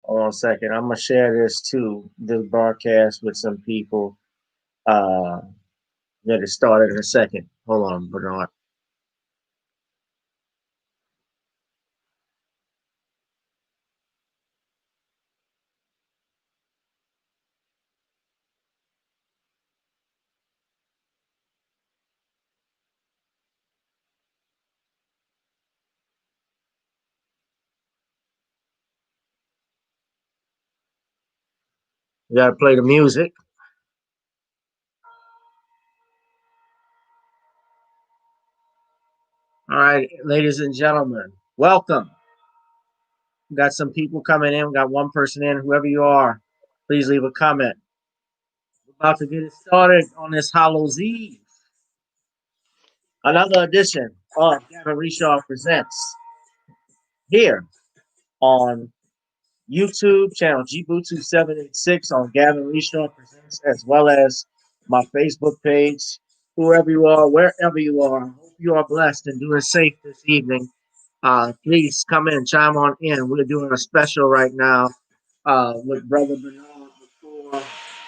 Hold on a second. I'm gonna share this too, this broadcast with some people. Uh, Get it started in a second. Hold on, Bernard. You gotta play the music. All right, ladies and gentlemen, welcome. We got some people coming in. We got one person in. Whoever you are, please leave a comment. We're about to get it started on this Hallows Eve. Another edition of Gavin Richard Presents here on YouTube channel Gbutu786 on Gavin Richard Presents, as well as my Facebook page. Whoever you are, wherever you are, hope you are blessed and doing safe this evening. Please come in, chime on in. We're doing a special right now with Brother Bernard before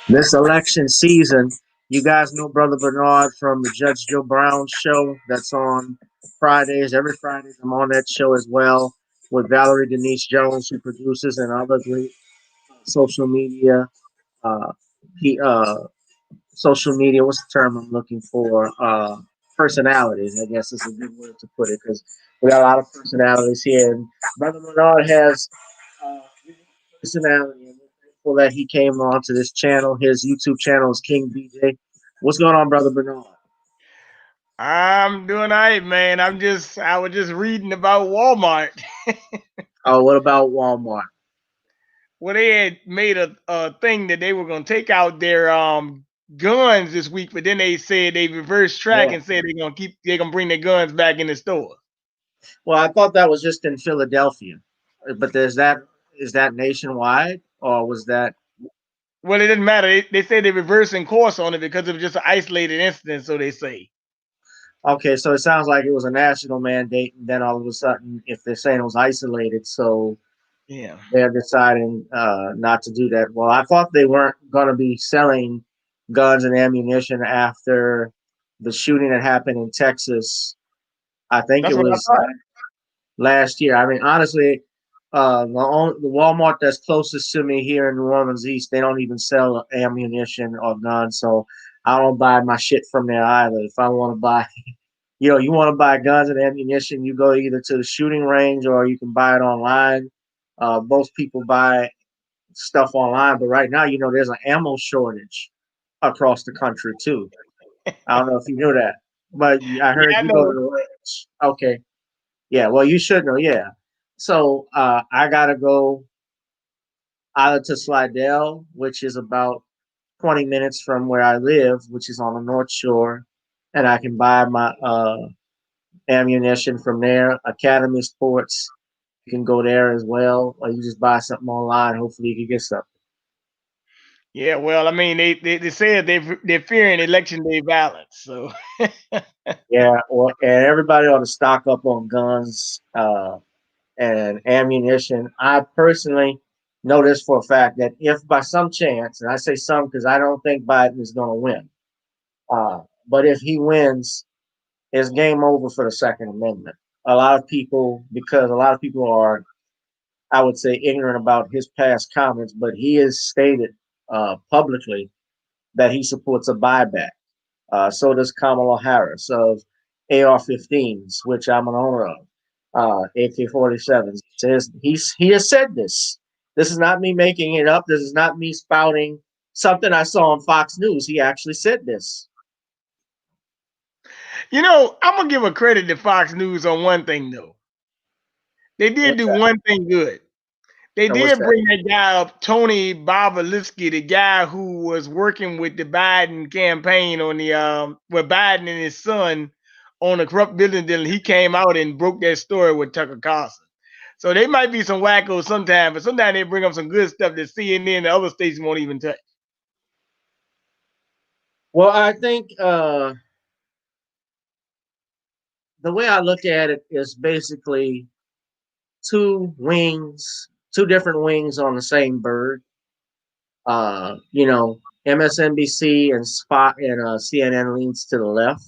this election season. You guys know Brother Bernard from the Judge Joe Brown show that's on Fridays. Every Friday, I'm on that show as well with Valerie Denise Jones, who produces, and other great social media. Uh, he social media. What's the term I'm looking for? Personalities, I guess is a good word to put it, because we got a lot of personalities here. And Brother Bernard has personality, and we're thankful that he came on to this channel. His YouTube channel is King BJ. What's going on, Brother Bernard? I'm doing all right, man. I was just reading about Walmart. Oh, what about Walmart? Well, they had made a thing that they were going to take out their guns this week, but then they said they reversed track Yeah. and said they're gonna bring their guns back in the store. Well, I thought that was just in Philadelphia, but is that nationwide, or was that? Well, it doesn't matter. They said they're reversing course on it because it was just an isolated incident, so they say. Okay, so it sounds like it was a national mandate, and then all of a sudden, if they're saying it was isolated, so Yeah. they're deciding not to do that. Well, I thought they weren't going to be selling guns and ammunition after the shooting that happened in Texas. I think That's it what I was thought. last year. I mean, honestly, the Walmart that's closest to me here in New Orleans East, they don't even sell ammunition or guns, so I don't buy my shit from there either. If I want to buy, you want to buy guns and ammunition, you go either to the shooting range or you can buy it online. Most people buy stuff online, but right now, there's an ammo shortage across the country too. I don't know if you knew that, but I Yeah, heard I you go to know. the range. Okay, yeah, well, you should know, yeah. So I gotta go either to Slidell, which is about 20 minutes from where I live, which is on the North Shore, and I can buy my ammunition from there. Academy Sports, you can go there as well, or you just buy something online. Hopefully, you can get something. Yeah, well, I mean, they said they're fearing election day violence. So Yeah, well, and everybody ought to stock up on guns and ammunition. I personally know this for a fact that if by some chance, and I say some because I don't think Biden is going to win, but if he wins, it's game over for the Second Amendment. Because a lot of people are, I would say, ignorant about his past comments, but he has stated publicly that he supports a buyback. So does Kamala Harris of AR-15s, which I'm an owner of, AK-47s. He has said this. This is not me making it up. This is not me spouting something I saw on Fox News. He actually said this. I'm gonna give a credit to Fox News on one thing though. They did What's do that? one thing good. They And what's did that? bring that guy up, Tony Bobulinski, the guy who was working with the Biden campaign on the with Biden and his son on a corrupt building deal. He came out and broke that story with Tucker Carlson. So they might be some wackos sometimes, but sometimes they bring up some good stuff that CNN and other stations won't even touch. Well, I think the way I look at it is basically two two different wings on the same bird. You know, MSNBC and CNN leans to the left,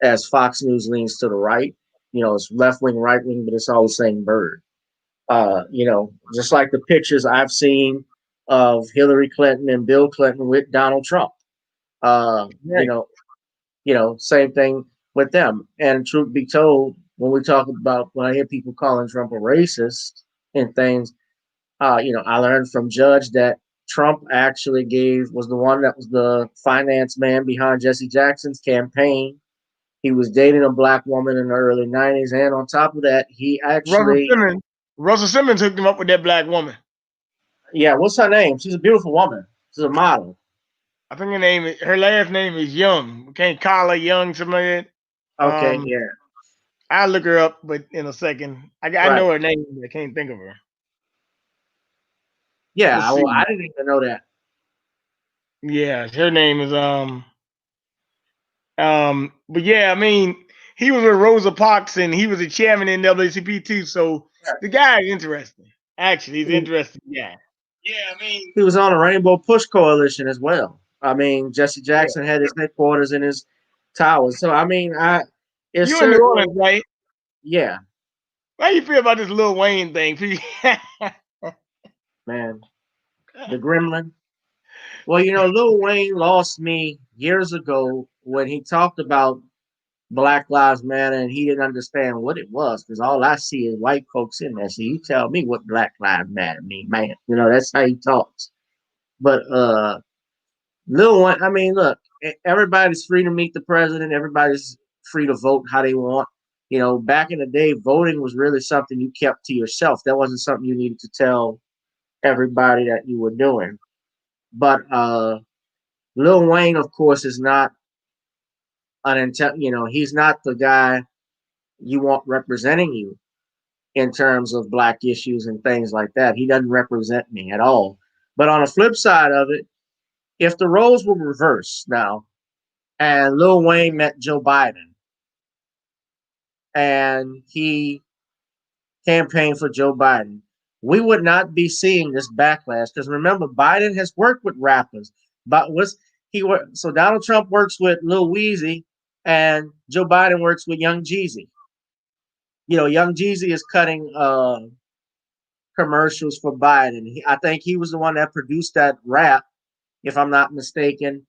as Fox News leans to the right. You know, it's left wing, right wing, but it's all the same bird. You know, just like the pictures I've seen of Hillary Clinton and Bill Clinton with Donald Trump. Uh, you Right. know, same thing with them. And truth be told, when we talk about when I hear people calling Trump a racist and things, you know, I learned from Judge that Trump actually was the one that was the finance man behind Jesse Jackson's campaign. He was dating a black woman in the early 90s. And on top of that, he Russell actually, Simmons. Russell Simmons hooked him up with that black woman. yeah, what's her name? She's a beautiful woman. She's a model. I think her last name is Young. Can't call her Young, something like that. Okay, yeah, I'll look her up, but in a second. I right. know her name, but I can't think of her. Yeah, Let's see. I didn't even know that. Yeah, her name is but yeah, I mean, he was with Rosa Parks and he was a chairman in NAACP too. So the guy is interesting. Actually, he's an He, interesting guy. Yeah, I mean, he was on the Rainbow Push Coalition as well. I mean, Jesse yeah. Jackson had his headquarters in his towers. So I mean, it's You in New certainly, Orleans, right? yeah, How you feel about this Lil Wayne thing? man, the Gremlin. Well, you know, Lil Wayne lost me years ago when he talked about Black Lives Matter and he didn't understand what it was because all I see is white folks in there. So you tell me what Black Lives Matter mean, man. You know, that's how he talks. But Lil Wayne, I mean, look, everybody's free to meet the president. Everybody's free to vote how they want. You know, back in the day, voting was really something you kept to yourself. That wasn't something you needed to tell everybody that you were doing. But Lil Wayne, of course, is not he's not the guy you want representing you in terms of black issues and things like that. He doesn't represent me at all. But on the flip side of it, if the roles were reversed now, and Lil Wayne met Joe Biden, and he campaigned for Joe Biden, we would not be seeing this backlash. Because remember, Biden has worked with rappers, but so Donald Trump works with Lil Weezy, and Joe Biden works with Young Jeezy. You know, Young Jeezy is cutting commercials for Biden. I think he was the one that produced that rap, if I'm not mistaken,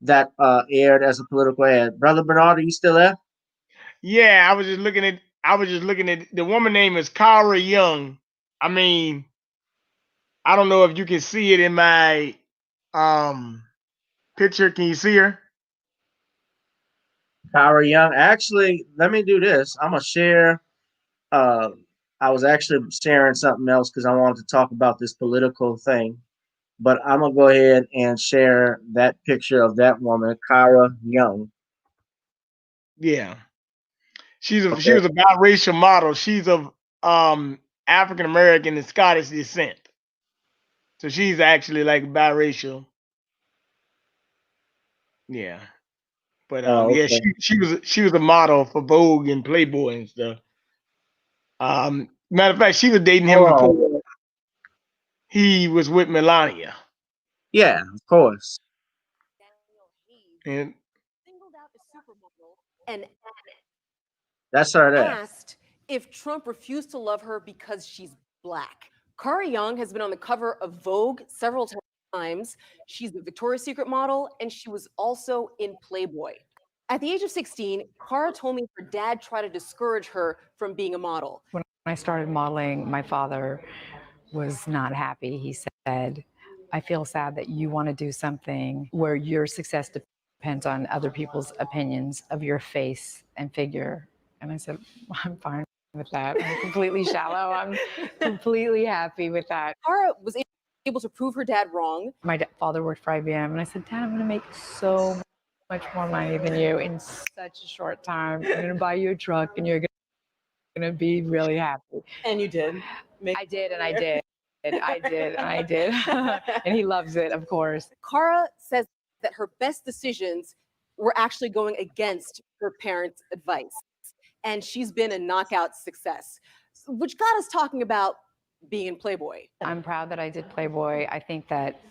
that aired as a political ad. Brother Bernard, are you still there? Yeah, I was just looking at the woman name is Cara Young. I mean, I don't know if you can see it in my um picture. Can you see her? Kyra Young. Actually, let me do this. I'm gonna share. Uh, I was actually sharing something else because I wanted to talk about this political thing. But I'm gonna go ahead and share that picture of that woman, Kyra Young. Yeah. She Okay. was a biracial model. She's of African American and Scottish descent. So she's actually like biracial. Yeah. But Oh, yeah, okay. she was a model for Vogue and Playboy and stuff. Matter of fact, she was dating him Hold on. before he was with Melania. Yeah, of course. And and That's her there. asked if Trump refused to love her because she's black. Cara Young has been on the cover of Vogue several times. She's a Victoria's Secret model, and she was also in Playboy. At the age of 16, Cara told me her dad tried to discourage her from being a model. When I started modeling, my father was not happy. He said, I feel sad that you want to do something where your success depends on other people's opinions of your face and figure. And I said, I'm fine with that. I'm completely shallow. I'm completely happy with that. Cara was able to prove her dad wrong. My father worked for IBM, and I said, Dad, I'm going to make so much more money than you in such a short time. I'm going to buy you a truck, and you're going to be really happy. And you did. I did, and I did. I did, and I did. And he loves it, of course. Cara says that her best decisions were actually going against her parents' advice. And she's been a knockout success, which got us talking about being in Playboy. I'm proud that I did Playboy. I think that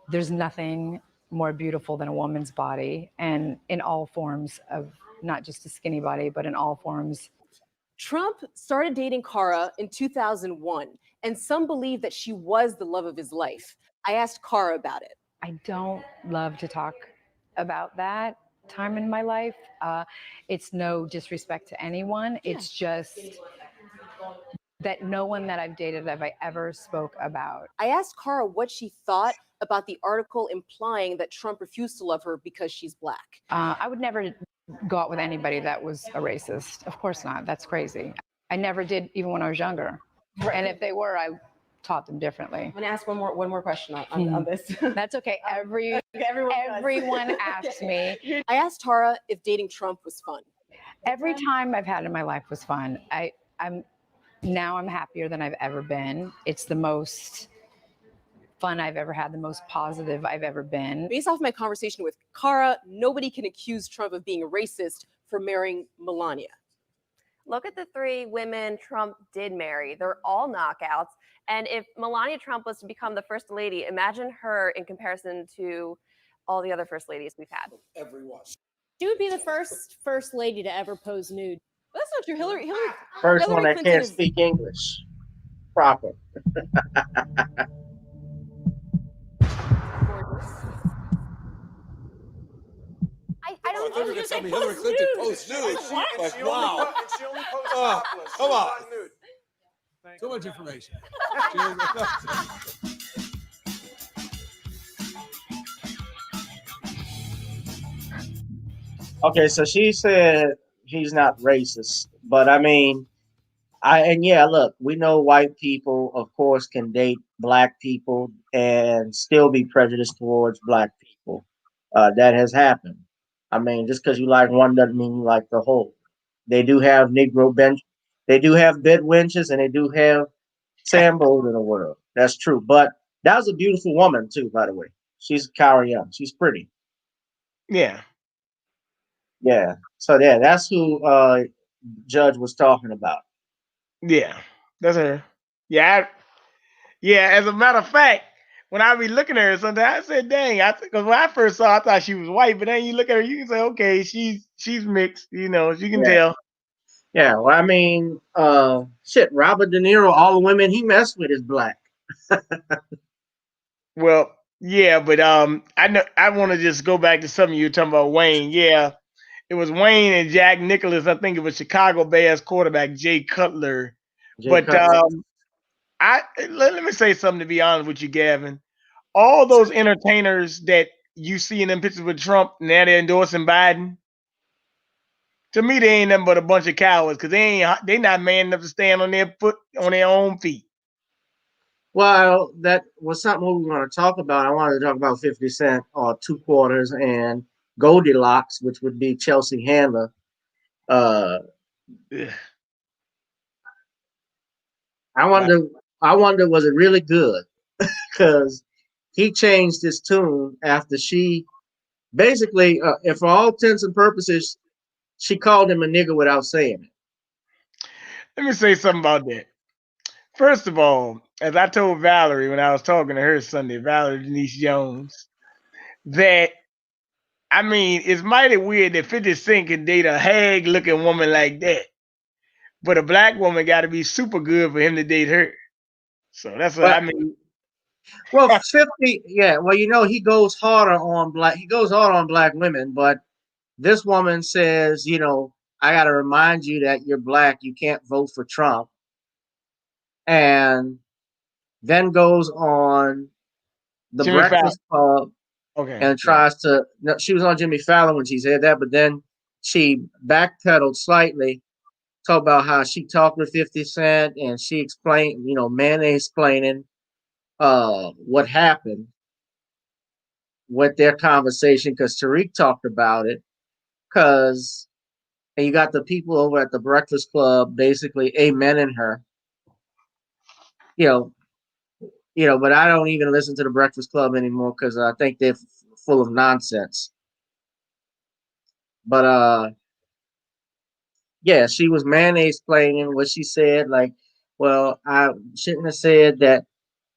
there's nothing more beautiful than a woman's body, and in all forms of, not just a skinny body, but in all forms. Trump started dating Cara in 2001, and some believe that she was the love of his life. I asked Cara about it. I don't love to talk about that time in my life. It's no disrespect to anyone. It's just that no one that I've dated have I ever spoke about. I asked Cara what she thought about the article implying that Trump refused to love her because she's black. I would never go out with anybody that was a racist. Of course not. That's crazy. I never did, even when I was younger. And if they were, I taught them differently. I'm gonna ask one more question on this. That's okay. Everyone asks me. I asked Tara if dating Trump was fun. Every time I've had in my life was fun. I'm happier than I've ever been. It's the most fun I've ever had, the most positive I've ever been. Based off my conversation with Cara, nobody can accuse Trump of being a racist for marrying Melania. Look at the 3 women Trump did marry. They're all knockouts. And if Melania Trump was to become the first lady, imagine her in comparison to all the other first ladies we've had. Everyone. She would be the first lady to ever pose nude. That's not true. Hillary First Hillary one that Clinton can't is- speak English proper. gorgeous. I don't I thought you were going to tell me Hillary Clinton posts nudes. Like, wow. And she only posts Oh, topless. come on. Not nude. Too much information. Okay, so she said he's not racist, but I mean, look, we know white people, of course, can date black people and still be prejudiced towards black people. That has happened. I mean, just because you like one doesn't mean you like the whole. They do have they do have bed wenches, and they do have Sambos in the world. That's true. But that was a beautiful woman too, by the way. She's Cara Young. She's pretty. Yeah. Yeah. So yeah, that's who Judge was talking about. Yeah. That's her. Yeah. As a matter of fact, when I be looking at her sometimes, I said, dang, because when I first saw her, I thought she was white, but then you look at her, you can say, okay, she's mixed, you can tell. Yeah, well, I mean, Robert De Niro, all the women he messed with is black. Well, yeah, but I want to just go back to something you were talking about Wayne. Yeah, it was Wayne and Jack Nicklaus. I think it was Chicago Bears quarterback Jay Cutler. Let me say something, to be honest with you, Gavin. All those entertainers that you see in them pictures with Trump, now they're endorsing Biden. To me, they ain't nothing but a bunch of cowards, because they not man enough to stand on their own feet. Well, that was something we were going to talk about. I wanted to talk about 50 Cent or Two Quarters and Goldilocks, which would be Chelsea Handler. I wonder, was it really good? Because he changed his tune after she basically, and for all intents and purposes, she called him a nigger without saying it. Let me say something about that. First of all, as I told Valerie when I was talking to her Sunday, Valerie Denise Jones, that, I mean, it's mighty weird that 50 Cent can date a hag-looking woman like that, but a black woman got to be super good for him to date her. So that's what I mean. Well, 50, yeah. Well, he goes harder on black women, but this woman says, I got to remind you that you're black. You can't vote for Trump. And then goes on the Jimmy Breakfast Club and tries to. No, she was on Jimmy Fallon when she said that, but then she backpedaled slightly, talk about how she talked with 50 Cent, and she explained, explaining what happened with their conversation, because Tariq talked about it, and you got the people over at the Breakfast Club basically amening her. But I don't even listen to the Breakfast Club anymore because I think they're full of nonsense. But yeah, she was mayonnaise explaining what she said. Like, Well, I shouldn't have said that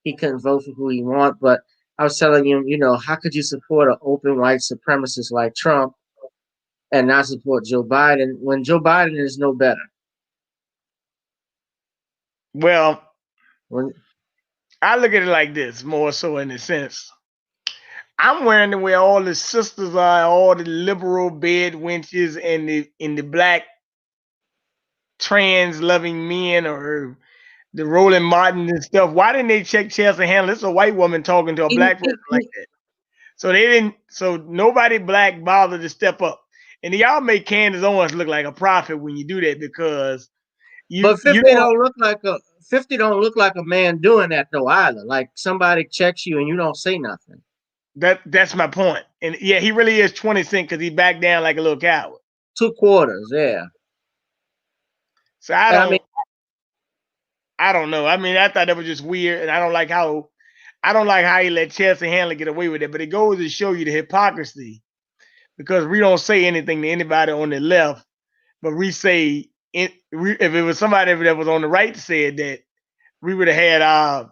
he couldn't vote for who he want, but I was telling him, how could you support an open white supremacist like Trump and not support Joe Biden when Joe Biden is no better? Well, When I look at it like this, more so in the sense. I'm wearing the way all the sisters are, all the liberal bed wenches and the black trans loving men or the Roland Martin and stuff. Why didn't they check Chelsea Handler? It's a white woman talking to a he, black person he, like he, that. So they didn't. So nobody black bothered to step up. And y'all make Candace Owens look like a prophet when you do that because but you 50 don't. don't look like a 50 don't look like a man doing that though either. Like somebody checks you and you don't say nothing. That's my point. And yeah, he really is 20 cent because he backed down like a little coward. 2 quarters, yeah. So I And I mean, don't. I don't know. I mean, I thought that was just weird, and I don't like how he let Chelsea Handler get away with it. But it goes to show you the hypocrisy because we don't say anything to anybody on the left, but we say if it was somebody that was on the right said that, we would have had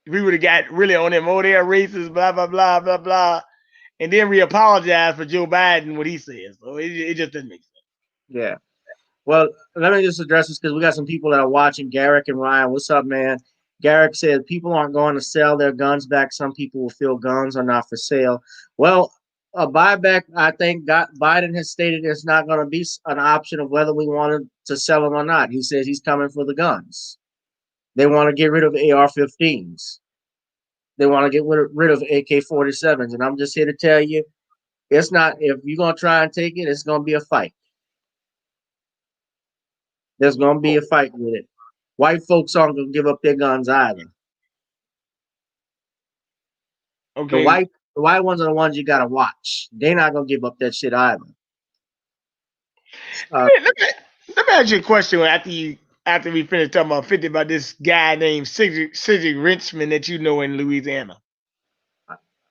we would have got really on them. Oh, they're racist, blah blah blah blah blah, and then we apologize for Joe Biden what he says. So it just doesn't make sense. yeah. Well, let me just address this because we got some people that are watching. Garrick and Ryan, what's up, man? Garrick said people aren't going to sell their guns back. Some people will feel guns are not for sale. Well, a buyback, I think Biden has stated it's not going to be an option of whether we wanted to sell them or not. He says he's coming for the guns. They want to get rid of AR-15s. They want to get rid of AK-47s. And I'm just here to tell you, it's not, if you're going to try and take it, it's going to be a fight. There's going to be a fight with it. White folks aren't going to give up their guns either. The Okay, white the white ones are the ones you got to watch. They're not going to give up that shit either. let me ask you a question after we finish talking about 50 about this guy named Cedric Richmond that you know in Louisiana.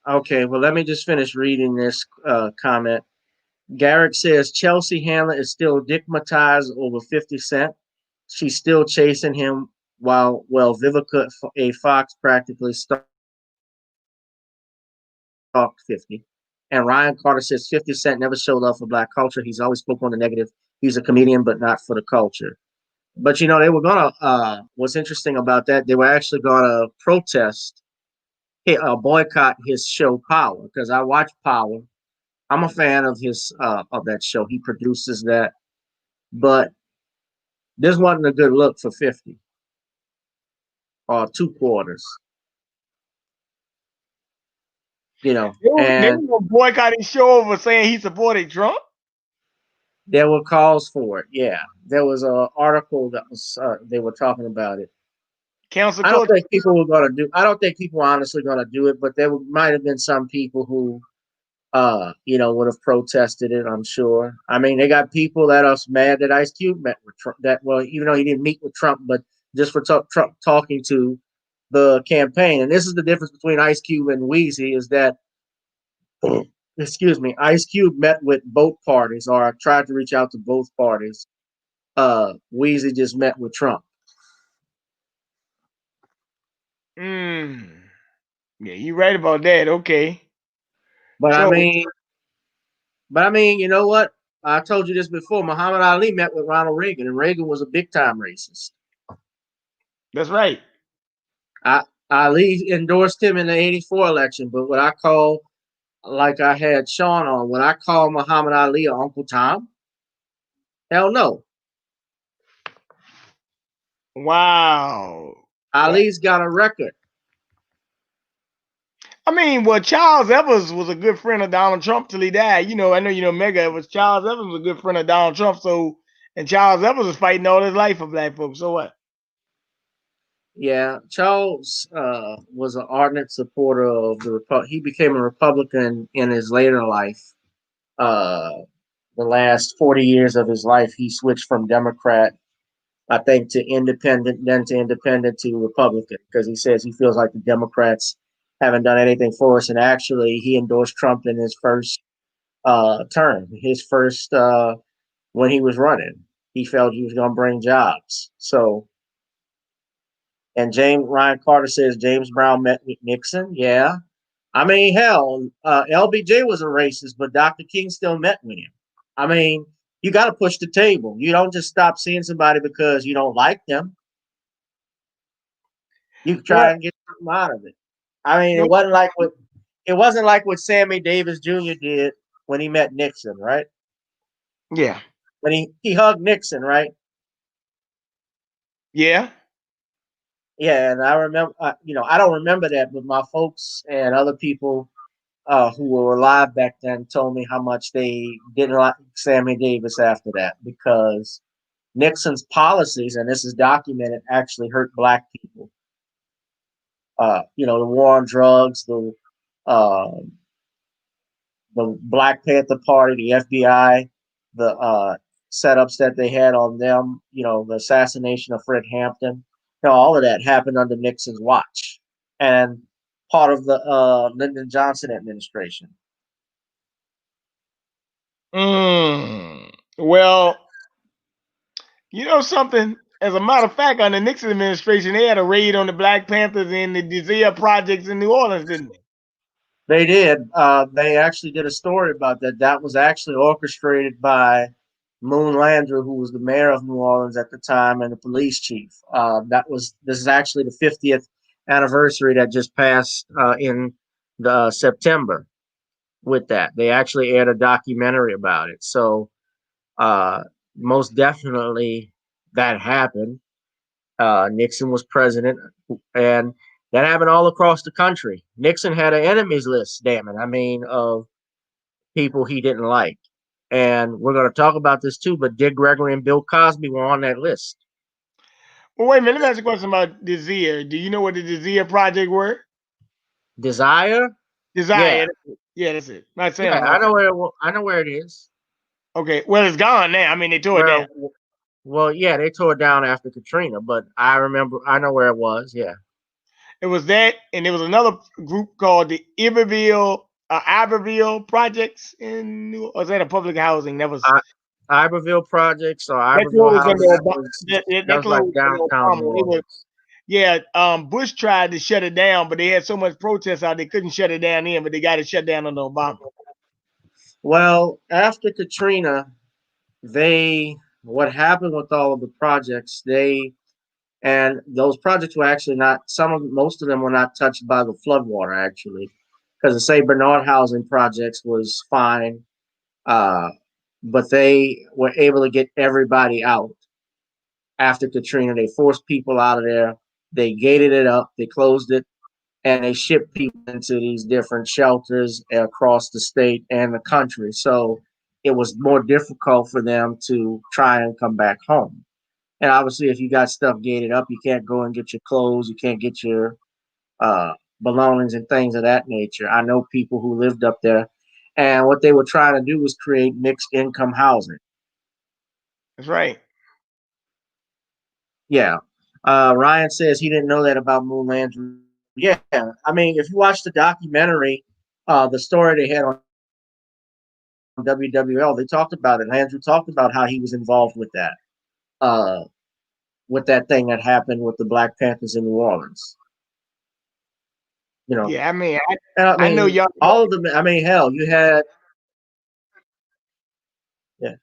Okay, well, let me just finish reading this comment. Garrick says Chelsea Handler is still digmatized over 50 Cent. She's still chasing him while Vivica A. Fox practically stalked 50. And Ryan Carter says 50 Cent never showed love for black culture. He's always spoke on the negative. He's a comedian, but not for the culture. But they were gonna. What's interesting about that? They were actually gonna protest, boycott his show Power because I watch Power. I'm a fan of his of that show. He produces that, but this wasn't a good look for 50 or 2 quarters. They And were gonna boycott his show over saying he supported Trump. there were calls for it. Yeah, there was an article that was they were talking about it. Council I don't culture. think people were gonna do. I don't think people are honestly gonna do it, but there might have been some people who would have protested it. I'm sure. I mean, they got people that are mad that Ice Cube met with Trump. That even though he didn't meet with Trump, but just for Trump talking to the campaign. And this is the difference between Ice Cube and Weezy is that, excuse me, Ice Cube met with both parties or tried to reach out to both parties. Weezy just met with Trump. Yeah, you're right about that. Okay. But I So mean, you know what? I told you this before. Muhammad Ali met with Ronald Reagan, and Reagan was a big time racist. that's right. Ali endorsed him in the '84 election, but what I call, like I had Sean on, when I call Muhammad Ali or Uncle Tom, hell no. Wow. Ali's got a record. I mean, well, Charles Evans was a good friend of Donald Trump till he died. I know Mega. It was Charles Evans was a good friend of Donald Trump. So, and Charles Evans was fighting all his life for black folks. So what? Yeah, Charles was an ardent supporter of the He became a Republican in his later life. The last 40 years of his life, he switched from Democrat, I think, to independent, then to independent to Republican, because he says he feels like the Democrats haven't done anything for us. And actually, he endorsed Trump in his first term, when he was running. He felt he was going to bring jobs. So And Ryan Carter says James Brown met with Nixon. Yeah. I mean, hell, LBJ was a racist, but Dr. King still met with him. I mean, you got to push the table. You don't just stop seeing somebody because you don't like them. You try Well, and get something out of it. I mean, no, it wasn't like what Sammy Davis Jr. did when he met Nixon, right? yeah, When he hugged Nixon, right? yeah. Yeah, and I remember, I don't remember that, but my folks and other people who were alive back then told me how much they didn't like Sammy Davis after that because Nixon's policies, and this is documented, actually hurt black people. The war on drugs, uh, the Black Panther Party, the FBI, the setups that they had on them, the assassination of Fred Hampton, all of that happened under Nixon's watch and part of the Lyndon Johnson administration. Well, you know something? As a matter of fact, under Nixon administration, they had a raid on the Black Panthers in the Desire projects in New Orleans, didn't they? They did. They actually did a story about that. That was actually orchestrated by Moon Landrieu, who was the mayor of New Orleans at the time and the police chief. This is actually the 50th anniversary that just passed in the September. With that, they actually aired a documentary about it. So most definitely that happened. Nixon was president, and that happened all across the country. Nixon had an enemies list, damn it. I mean, of people he didn't like. And we're going to talk about this too, but Dick Gregory and Bill Cosby were on that list. Well, wait a minute. Let me ask you a question about Desire. Do you know what the Desire project were? Desire? Yeah. Desire. Yeah, that's it. Not saying Yeah, I'm okay. I know where it is. Okay. Well, it's gone now. I mean, they tore it down. Well, yeah, they tore it down after Katrina, but I know where it was. Yeah. It was that, and there was another group called the Iberville projects in New. Or was that a public housing? That was Iberville projects or that Iberville closed housing. under Obama. That That was like closed under downtown New Obama. It was Orleans. yeah. Bush tried to shut it down, but they had so much protest out they couldn't shut it down in, but they got it shut down under Obama. Well, after Katrina, what happened with all of the projects, and those projects were actually not, most of them were not touched by the floodwater, actually, because the St. Bernard housing projects was fine, but they were able to get everybody out after Katrina. They forced people out of there, they gated it up, they closed it, and they shipped people into these different shelters across the state and the country. So it was more difficult for them to try and come back home. And obviously, if you got stuff gated up, you can't go and get your clothes, you can't get your belongings and things of that nature. I know people who lived up there, and what they were trying to do was create mixed income housing. That's right. Yeah. Ryan says he didn't know that about Moon Landrieu. Yeah. I mean, if you watch the documentary, the story they had on WWL, they talked about it. Landrieu talked about how he was involved with that thing that happened with the Black Panthers in New Orleans. Yeah, I mean, I know I y'all. all of them. I mean, hell, you had, yeah,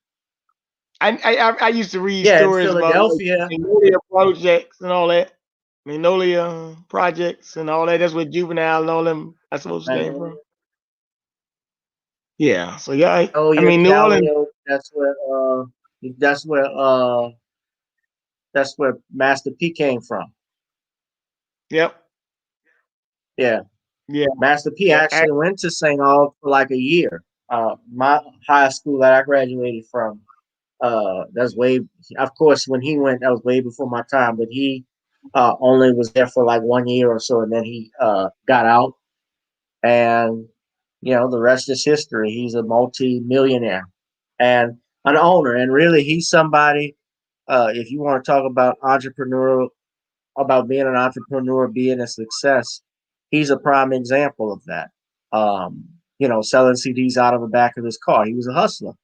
I used to read yeah, in stories about like Philadelphia. Magnolia projects and all that. Magnolia projects and all that. That's where Juvenile and all them I suppose came from. Yeah. So yeah, I Magnolia, mean New Orleans. Galileo. That's where Master P came from. Yep. Yeah. Yeah. Master P Yeah. actually went to St. Aug for like a year. My high school that I graduated from, that's way, of course, when he went, that was way before my time, but he only was there for like 1 year or so, and then he got out, and the rest is history. He's a multi-millionaire and an owner, and really, he's somebody. If you want to talk about being an entrepreneur, being a success, he's a prime example of that. Selling CDs out of the back of his car. He was a hustler.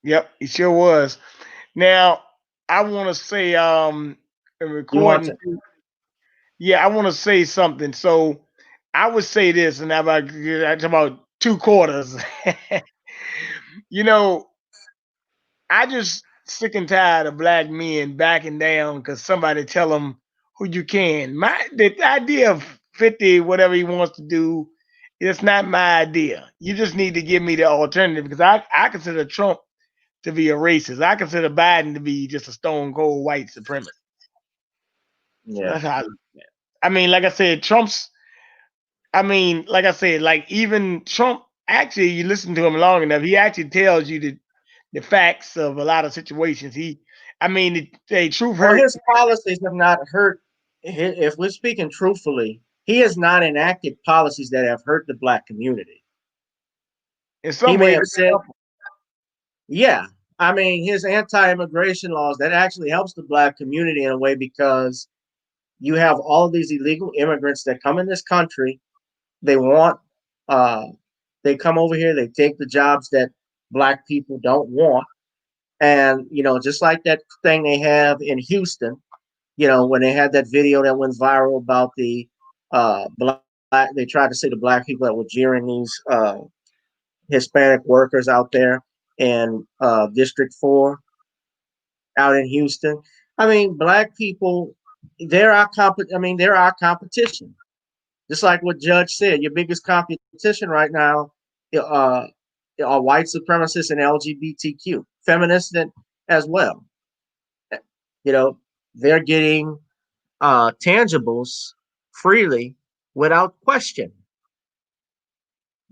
Yep. He sure was. Now I want to say You want according to? to yeah, I want to say something. So I would say this, and that's about 2 quarters. You know, I just sick and tired of black men backing down because somebody tell them who you can. The idea of 50, whatever he wants to do, it's not my idea. You just need to give me the alternative because I consider Trump to be a racist. I consider Biden to be just a stone cold white supremacist. So Yeah. that's how I look at it. I mean, like I said, like I said, like even Trump, actually, you listen to him long enough, he actually tells you the facts of a lot of situations. The truth Well, hurt. his policies have not hurt. If we're speaking truthfully, he has not enacted policies that have hurt the black community. In He some may ways, have said, yeah. I mean, his anti-immigration laws that actually helps the black community in a way because you have all of these illegal immigrants that come in this country. They want, uh, they come over here. They take the jobs that black people don't want, and just like that thing they have in Houston. When they had that video that went viral about the black, they tried to say the black people that were jeering these Hispanic workers out there in District 4 out in Houston. I mean, black people, they're our competition. Just like what Judge said, your biggest competition right now uh, are white supremacists and LGBTQ, feminists as well. You know, they're getting tangibles freely without question.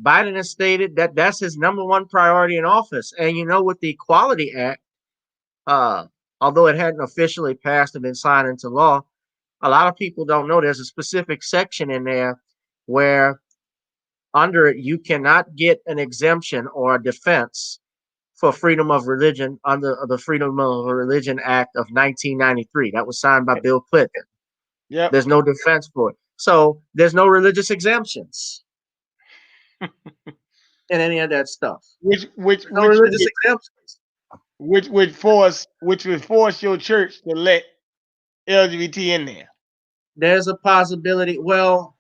Biden has stated that that's his number one priority in office. And with the Equality Act, uh, although it hadn't officially passed and been signed into law, a lot of people don't know there's a specific section in there where under it you cannot get an exemption or a defense for freedom of religion under the Freedom of Religion Act of 1993. That was signed by Bill Clinton. yep. There's no defense for it. So there's no religious exemptions in any of that stuff. Which which There's no which religious would exemptions. which would force your church to let LGBT in there. There's a possibility. Well,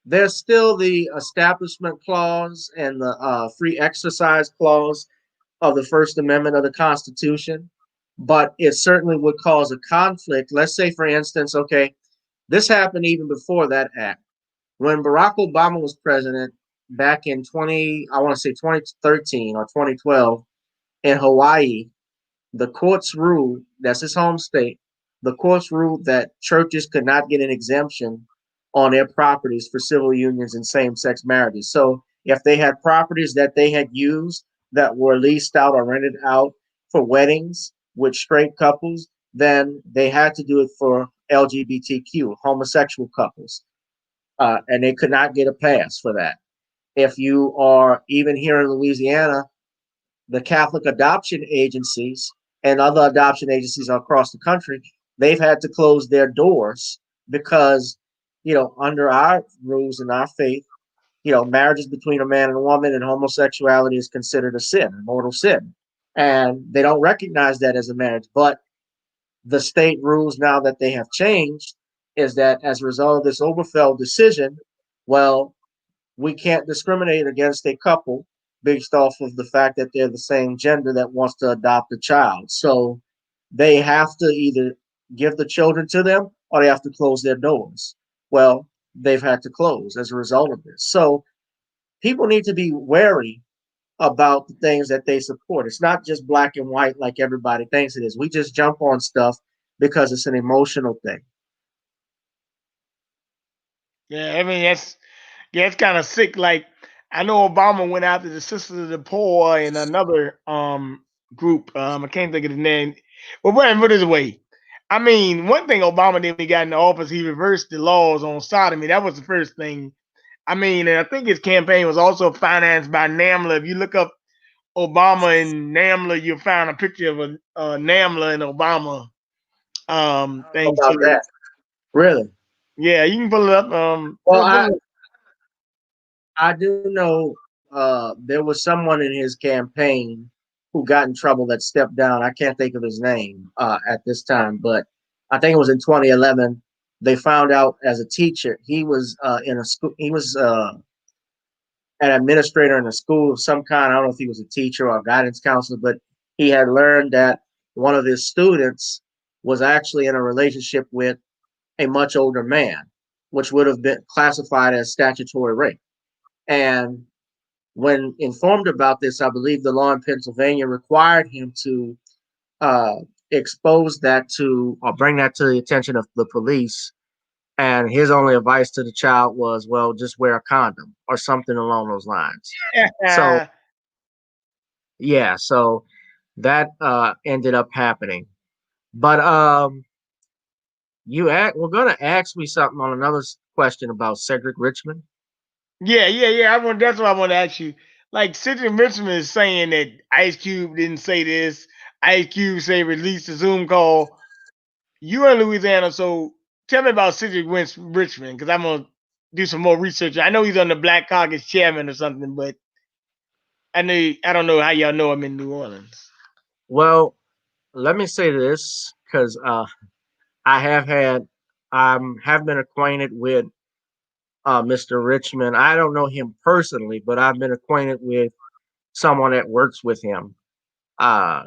there's still the establishment clause and the free exercise clause of the First Amendment of the Constitution, but it certainly would cause a conflict. Let's say, for instance, okay, this happened even before that act. When Barack Obama was president back in I want to say 2013 or 2012 in Hawaii, the courts ruled, that's his home state, the courts ruled that churches could not get an exemption on their properties for civil unions and same-sex marriages. So if they had properties that they had used that were leased out or rented out for weddings with straight couples, then they had to do it for LGBTQ, homosexual couples. And they could not get a pass for that. If you are even here in Louisiana, the Catholic adoption agencies and other adoption agencies across the country, they've had to close their doors because, under our rules and our faith, marriage is between a man and a woman, and homosexuality is considered a sin, a mortal sin. And they don't recognize that as a marriage. But the state rules now that they have changed is that as a result of this Oberfeld decision, well, we can't discriminate against a couple based off of the fact that they're the same gender that wants to adopt a child. So they have to either give the children to them or they have to close their doors. Well, they've had to close as a result of this. So people need to be wary about the things that they support. It's not just black and white like everybody thinks it is. We just jump on stuff because it's an emotional thing. Yeah, it's kind of sick. Like I know Obama went after the Sisters of the Poor and another group. I can't think of the name. But put it away. One thing Obama did when he got in the office, he reversed the laws on sodomy. That was the first thing. And I think his campaign was also financed by NAMLA. If you look up Obama and NAMLA, you'll find a picture of a NAMLA and Obama thing About too. that. Really? Yeah, you can pull it up. Well, I do know there was someone in his campaign who got in trouble that stepped down. I can't think of his name at this time, but I think it was in 2011. They found out as a teacher he was in a school. He was an administrator in a school of some kind. I don't know if he was a teacher or a guidance counselor, but he had learned that one of his students was actually in a relationship with a much older man, which would have been classified as statutory rape. And when informed about this, I believe the law in Pennsylvania required him to expose that to or bring that to the attention of the police. And his only advice to the child was, well, just wear a condom or something along those lines. So, yeah, so that ended up happening. But we're gonna ask me something on another question about Cedric Richmond. Yeah. That's what I want to ask you. Like Cedric Richmond is saying that Ice Cube didn't say this. Ice Cube say release the Zoom call. You in Louisiana, so tell me about Cedric Richmond because I'm gonna do some more research. I know he's on the Black Caucus chairman or something, but I don't know how y'all know him in New Orleans. Well, let me say this because I have had have been acquainted with Mr. Richmond. I don't know him personally, but I've been acquainted with someone that works with him. Uh,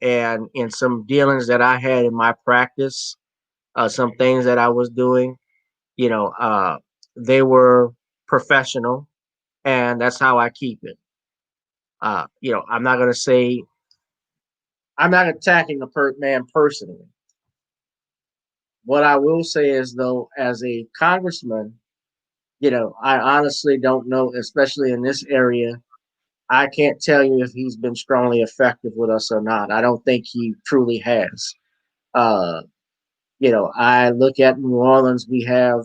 and in some dealings that I had in my practice, some things that I was doing, they were professional, and that's how I keep it. I'm not gonna say I'm not attacking the man personally. What I will say is, though, as a congressman, I honestly don't know, especially in this area. I can't tell you if he's been strongly effective with us or not. I don't think he truly has. Uh, I look at New Orleans, we have,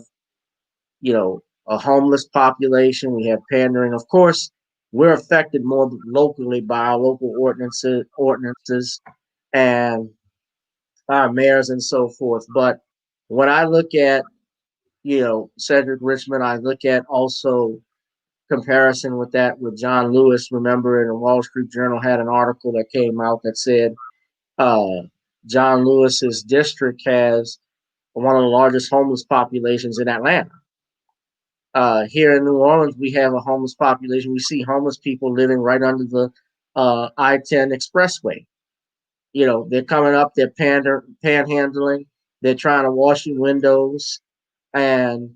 a homeless population, we have pandering. Of course, we're affected more locally by our local ordinances and our mayors and so forth. But when I look at, Cedric Richmond, I look at also comparison with that with John Lewis. Remember, in the Wall Street Journal had an article that came out that said uh, John Lewis's district has one of the largest homeless populations in Atlanta. Here in New Orleans, we have a homeless population. We see homeless people living right under the I-10 expressway. They're coming up, they're panhandling, they're trying to wash your windows. And,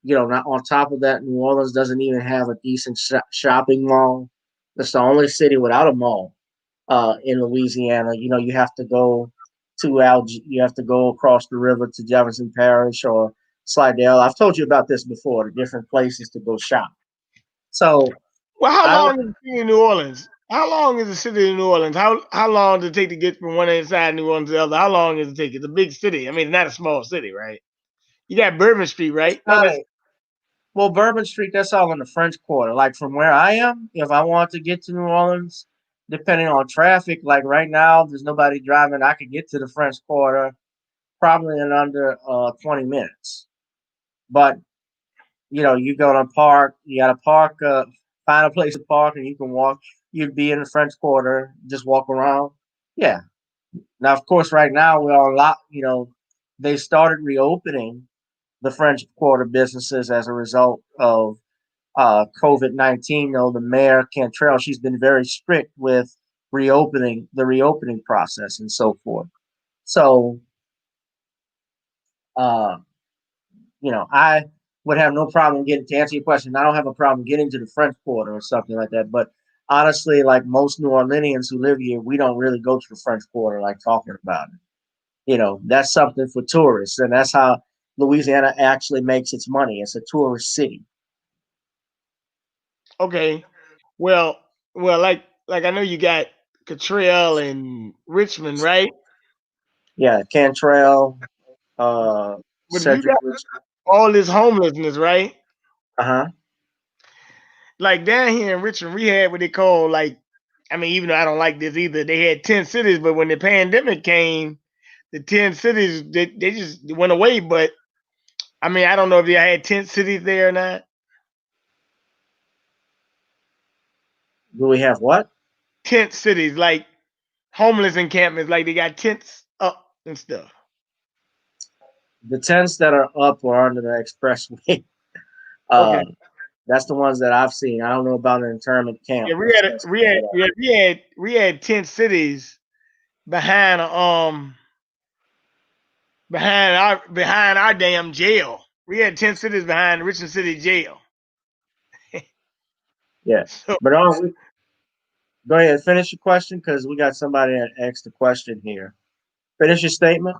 not on top of that, New Orleans doesn't even have a decent shopping mall. It's the only city without a mall in Louisiana. You have to go you have to go across the river to Jefferson Parish or Slidell. I've told you about this before, the different places to go shop. So, Well, how I don't, long is the city of New Orleans? How long is the city of New Orleans? How long does it take to get from one side of New Orleans to the other? How long does it take? It's a big city. I mean, it's not a small city, right? You got Bourbon Street, it's right? No, not that's a well, Bourbon Street, that's all in the French Quarter. Like from where I am, if I want to get to New Orleans, depending on traffic, like right now, there's nobody driving. I could get to the French Quarter probably in under 20 minutes. But you go to park, you got to park, find a place to park, and you can walk. You'd be in the French Quarter, just walk around. Yeah. Now, of course, right now we're on lot. They started reopening the French Quarter businesses as a result of COVID-19. Though the mayor Cantrell, she's been very strict with the reopening process and so forth. So, uh, I would have no problem getting to answer your question. I don't have a problem getting to the French Quarter or something like that. But honestly, like most New Orleanians who live here, we don't really go to the French Quarter like talking about it. That's something for tourists, and that's how Louisiana actually makes its money. It's a tourist city. okay. Well, like I know you got Cottrell and Richmond, right? Yeah, Cantrell, But you Cedric got Richmond. all this homelessness, right? Uh-huh. Like down here in Richmond, we had what they call like, I mean, even though I don't like this either, they had 10 cities, but when the pandemic came, the 10 cities they just went away. But I mean, I don't know if they had 10 cities there or not. Do we have what? tent cities, like homeless encampments, like they got tents up and stuff. The tents that are up or under the expressway, Okay. that's the ones that I've seen. I don't know about an internment camp. Yeah, we had tent cities behind behind our damn jail. We had 10 cities behind Richmond City Jail. Yeah, So, but go ahead, finish your question because we got somebody that asked a question here. Finish your statement.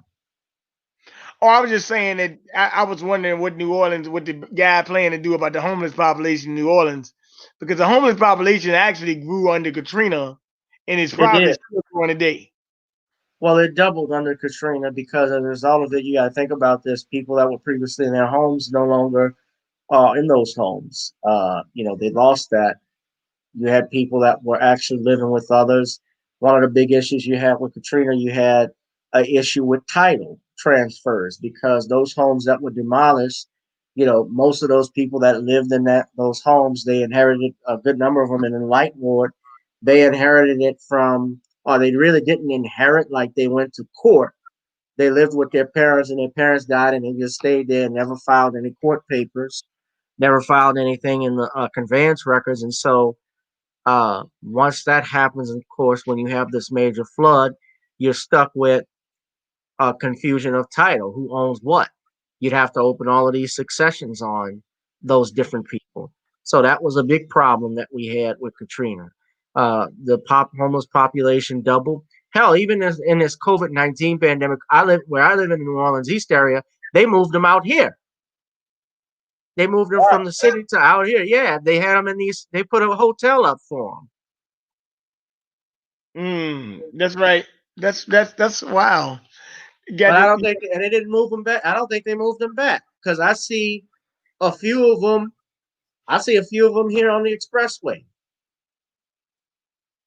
I was just saying that I was wondering what the guy planning to do about the homeless population in New Orleans, because the homeless population actually grew under Katrina, and it's It probably did. still growing today. Well, it doubled under Katrina because as a result of it, you got to think about this. People that were previously in their homes no longer are in those homes. They lost that. You had people that were actually living with others. One of the big issues you had with Katrina, you had an issue with title transfers because those homes that were demolished, most of those people that lived in those homes, they inherited a good number of them in the Light Ward. They inherited it from, or they really didn't inherit, like they went to court. They lived with their parents and their parents died and they just stayed there and never filed any court papers, never filed anything in the conveyance records. And so once that happens, of course, when you have this major flood, you're stuck with confusion of title. Who owns what? You'd have to open all of these successions on those different people. So that was a big problem that we had with Katrina. The homeless population doubled. Hell, even in this COVID-19 pandemic, I live in the New Orleans East area. They moved them out here. They moved them from the city to out here. Yeah, they had them in these. They put a hotel up for them. That's right. That's wow. But I Got don't think, and they didn't move them back. I don't think they moved them back because I see a few of them. I see a few of them here on the expressway.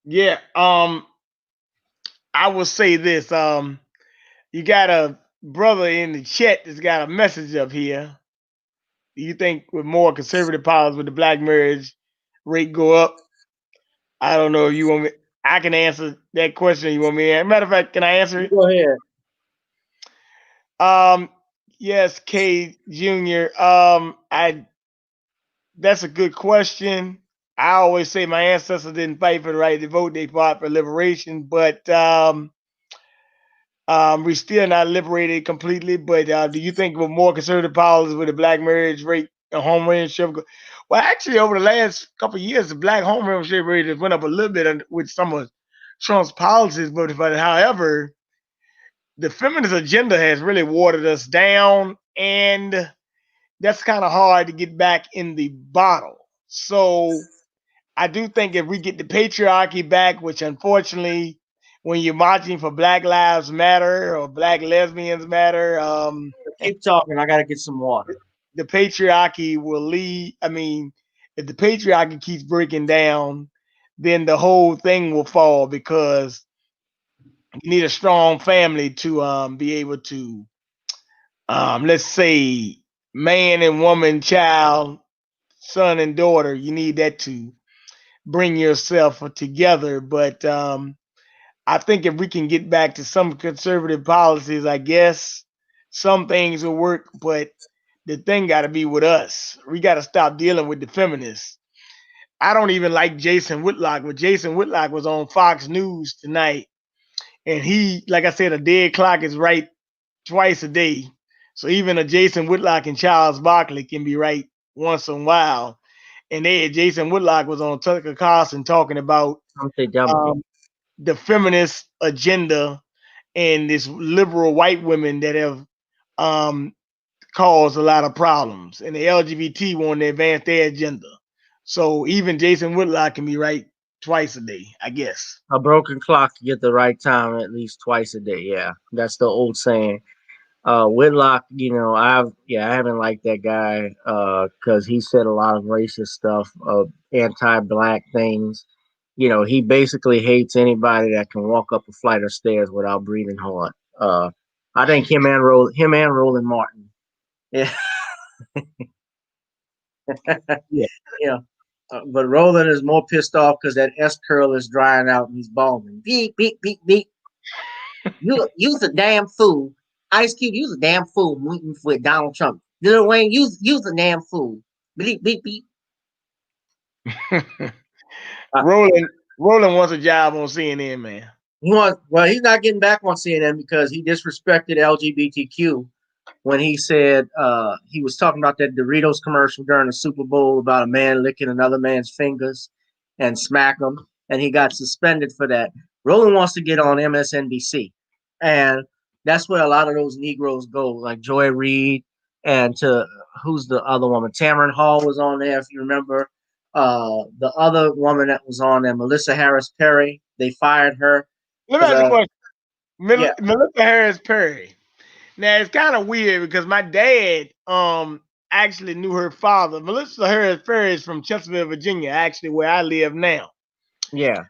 Yeah. I will say this. You got a brother in the chat that's got a message up here. Do you think with more conservative powers would the black marriage rate go up? I don't know if you want me. I can answer that question. You want me? As a matter of fact, can I answer it? Go ahead. Yes, K Junior. That's a good question. I always say my ancestors didn't fight for the right to vote; they fought for liberation. But we're still not liberated completely. But do you think with more conservative policies with the black marriage rate and home ownership? Well, actually, over the last couple of years, the black home ownership rate has went up a little bit with some of Trump's policies. But however, the feminist agenda has really watered us down, and that's kind of hard to get back in the bottle. So I do think if we get the patriarchy back, which unfortunately, when you're marching for Black Lives Matter or Black Lesbians Matter, Keep talking. I got to get some water. the patriarchy will lead. I mean, if the patriarchy keeps breaking down, then the whole thing will fall because you need a strong family to be able to, let's say, man and woman, child, son and daughter. You need that to bring yourself together. But I think if we can get back to some conservative policies, I guess some things will work. But the thing got to be with us. We got to stop dealing with the feminists. I don't even like Jason Whitlock, but Jason Whitlock was on Fox News tonight. And he, like I said, a dead clock is right twice a day. So even a Jason Whitlock and Charles Barkley can be right once in a while. And Jason Whitlock was on Tucker Carlson talking about the feminist agenda and this liberal white women that have caused a lot of problems. And the LGBT want to advance their agenda. So even Jason Whitlock can be right twice a day, I guess. A broken clock to get the right time at least twice a day. Yeah, that's the old saying. Whitlock, I haven't liked that guy because he said a lot of racist stuff, anti-black things. He basically hates anybody that can walk up a flight of stairs without breathing hard. I think him and Roland Martin. Yeah. Yeah. Yeah. But Roland is more pissed off because that S curl is drying out and he's balding. Beep, beep, beep, beep. You's a damn fool. Ice Cube, you's a damn fool meeting with Donald Trump. Lil Wayne, you's a damn fool. Beep, beep, beep. Roland wants a job on CNN, man. He's not getting back on CNN because he disrespected LGBTQ when he said he was talking about that Doritos commercial during the Super Bowl about a man licking another man's fingers and smack him, and he got suspended for that. Roland wants to get on MSNBC, and that's where a lot of those Negroes go, like Joy Reid, and to who's the other woman? Tamron Hall was on there, if you remember. The other woman that was on there, Melissa Harris Perry, they fired her. Let me ask you a question. Yeah. Melissa Harris Perry. Now it's kind of weird because my dad actually knew her father. Melissa Harris Perry is from Chesterfield, Virginia, actually where I live now. Yeah.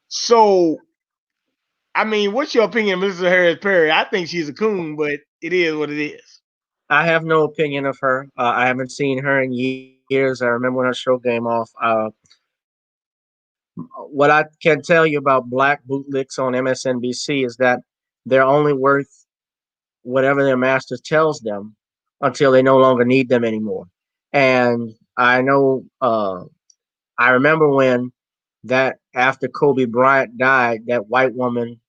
So, I mean, what's your opinion of Melissa Harris Perry? I think she's a coon, but it is what it is. I have no opinion of her. I haven't seen her in years. I remember when her show came off. What I can tell you about black bootlicks on MSNBC is that they're only worth whatever their master tells them until they no longer need them anymore. And I know, I remember when that after Kobe Bryant died, that white woman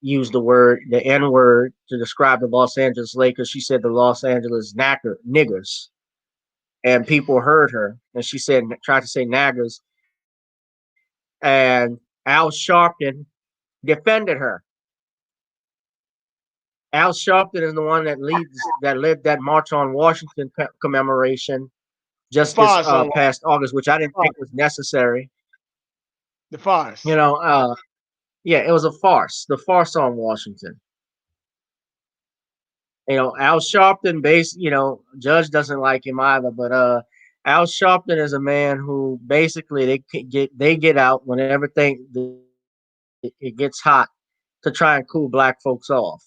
used the N word to describe the Los Angeles Lakers. She said the Los Angeles niggers, and people heard her, and she tried to say naggers, and Al Sharpton defended her. Al Sharpton is the one that led that March on Washington commemoration just this past August, which I didn't think was necessary. The farce. Yeah, it was a farce. The farce on Washington. Al Sharpton, Judge doesn't like him either, but Al Sharpton is a man who basically they get out whenever it gets hot to try and cool black folks off.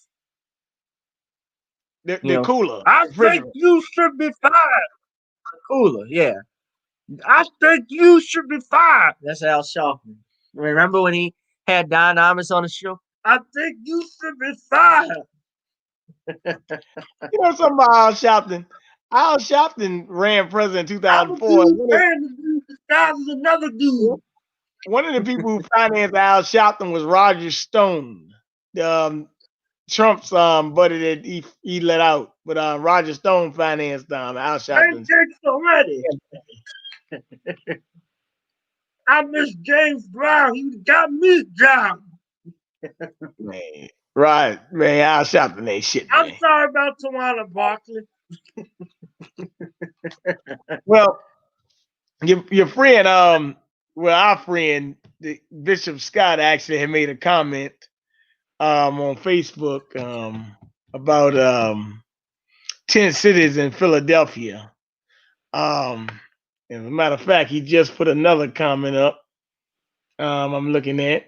The cooler. I think you should be fired. The cooler, yeah. I think you should be fired. That's Al Sharpton. Remember when he had Don Imus on the show? I think you should be fired. You know something about Al Sharpton? Al Sharpton ran president in 2004. Another dude. One of the people who financed Al Sharpton was Roger Stone, Trump's buddy that he let out. But Roger Stone financed Al Sharpton. Already. I miss James Brown. He got me job. Man. Right, man. Al Sharpton ain't shit. I'm sorry about Tawana Barkley. Well, your friend, our friend, Bishop Scott, actually had made a comment on Facebook about 10 cities in Philadelphia. As a matter of fact, he just put another comment up. I'm looking at.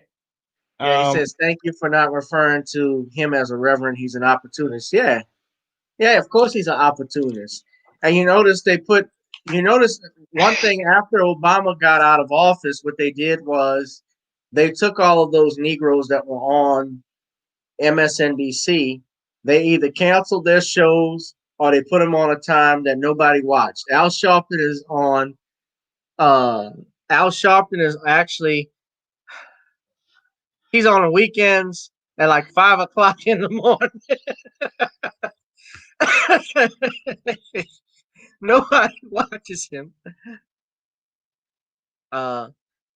Yeah, he says, thank you for not referring to him as a reverend. He's an opportunist. Yeah, of course he's an opportunist. And you notice one thing after Obama got out of office, what they did was they took all of those Negroes that were on MSNBC. They either canceled their shows or they put them on a time that nobody watched. Al Sharpton is on. Al Sharpton is actually. He's on the weekends at like 5 o'clock in the morning. Nobody watches him.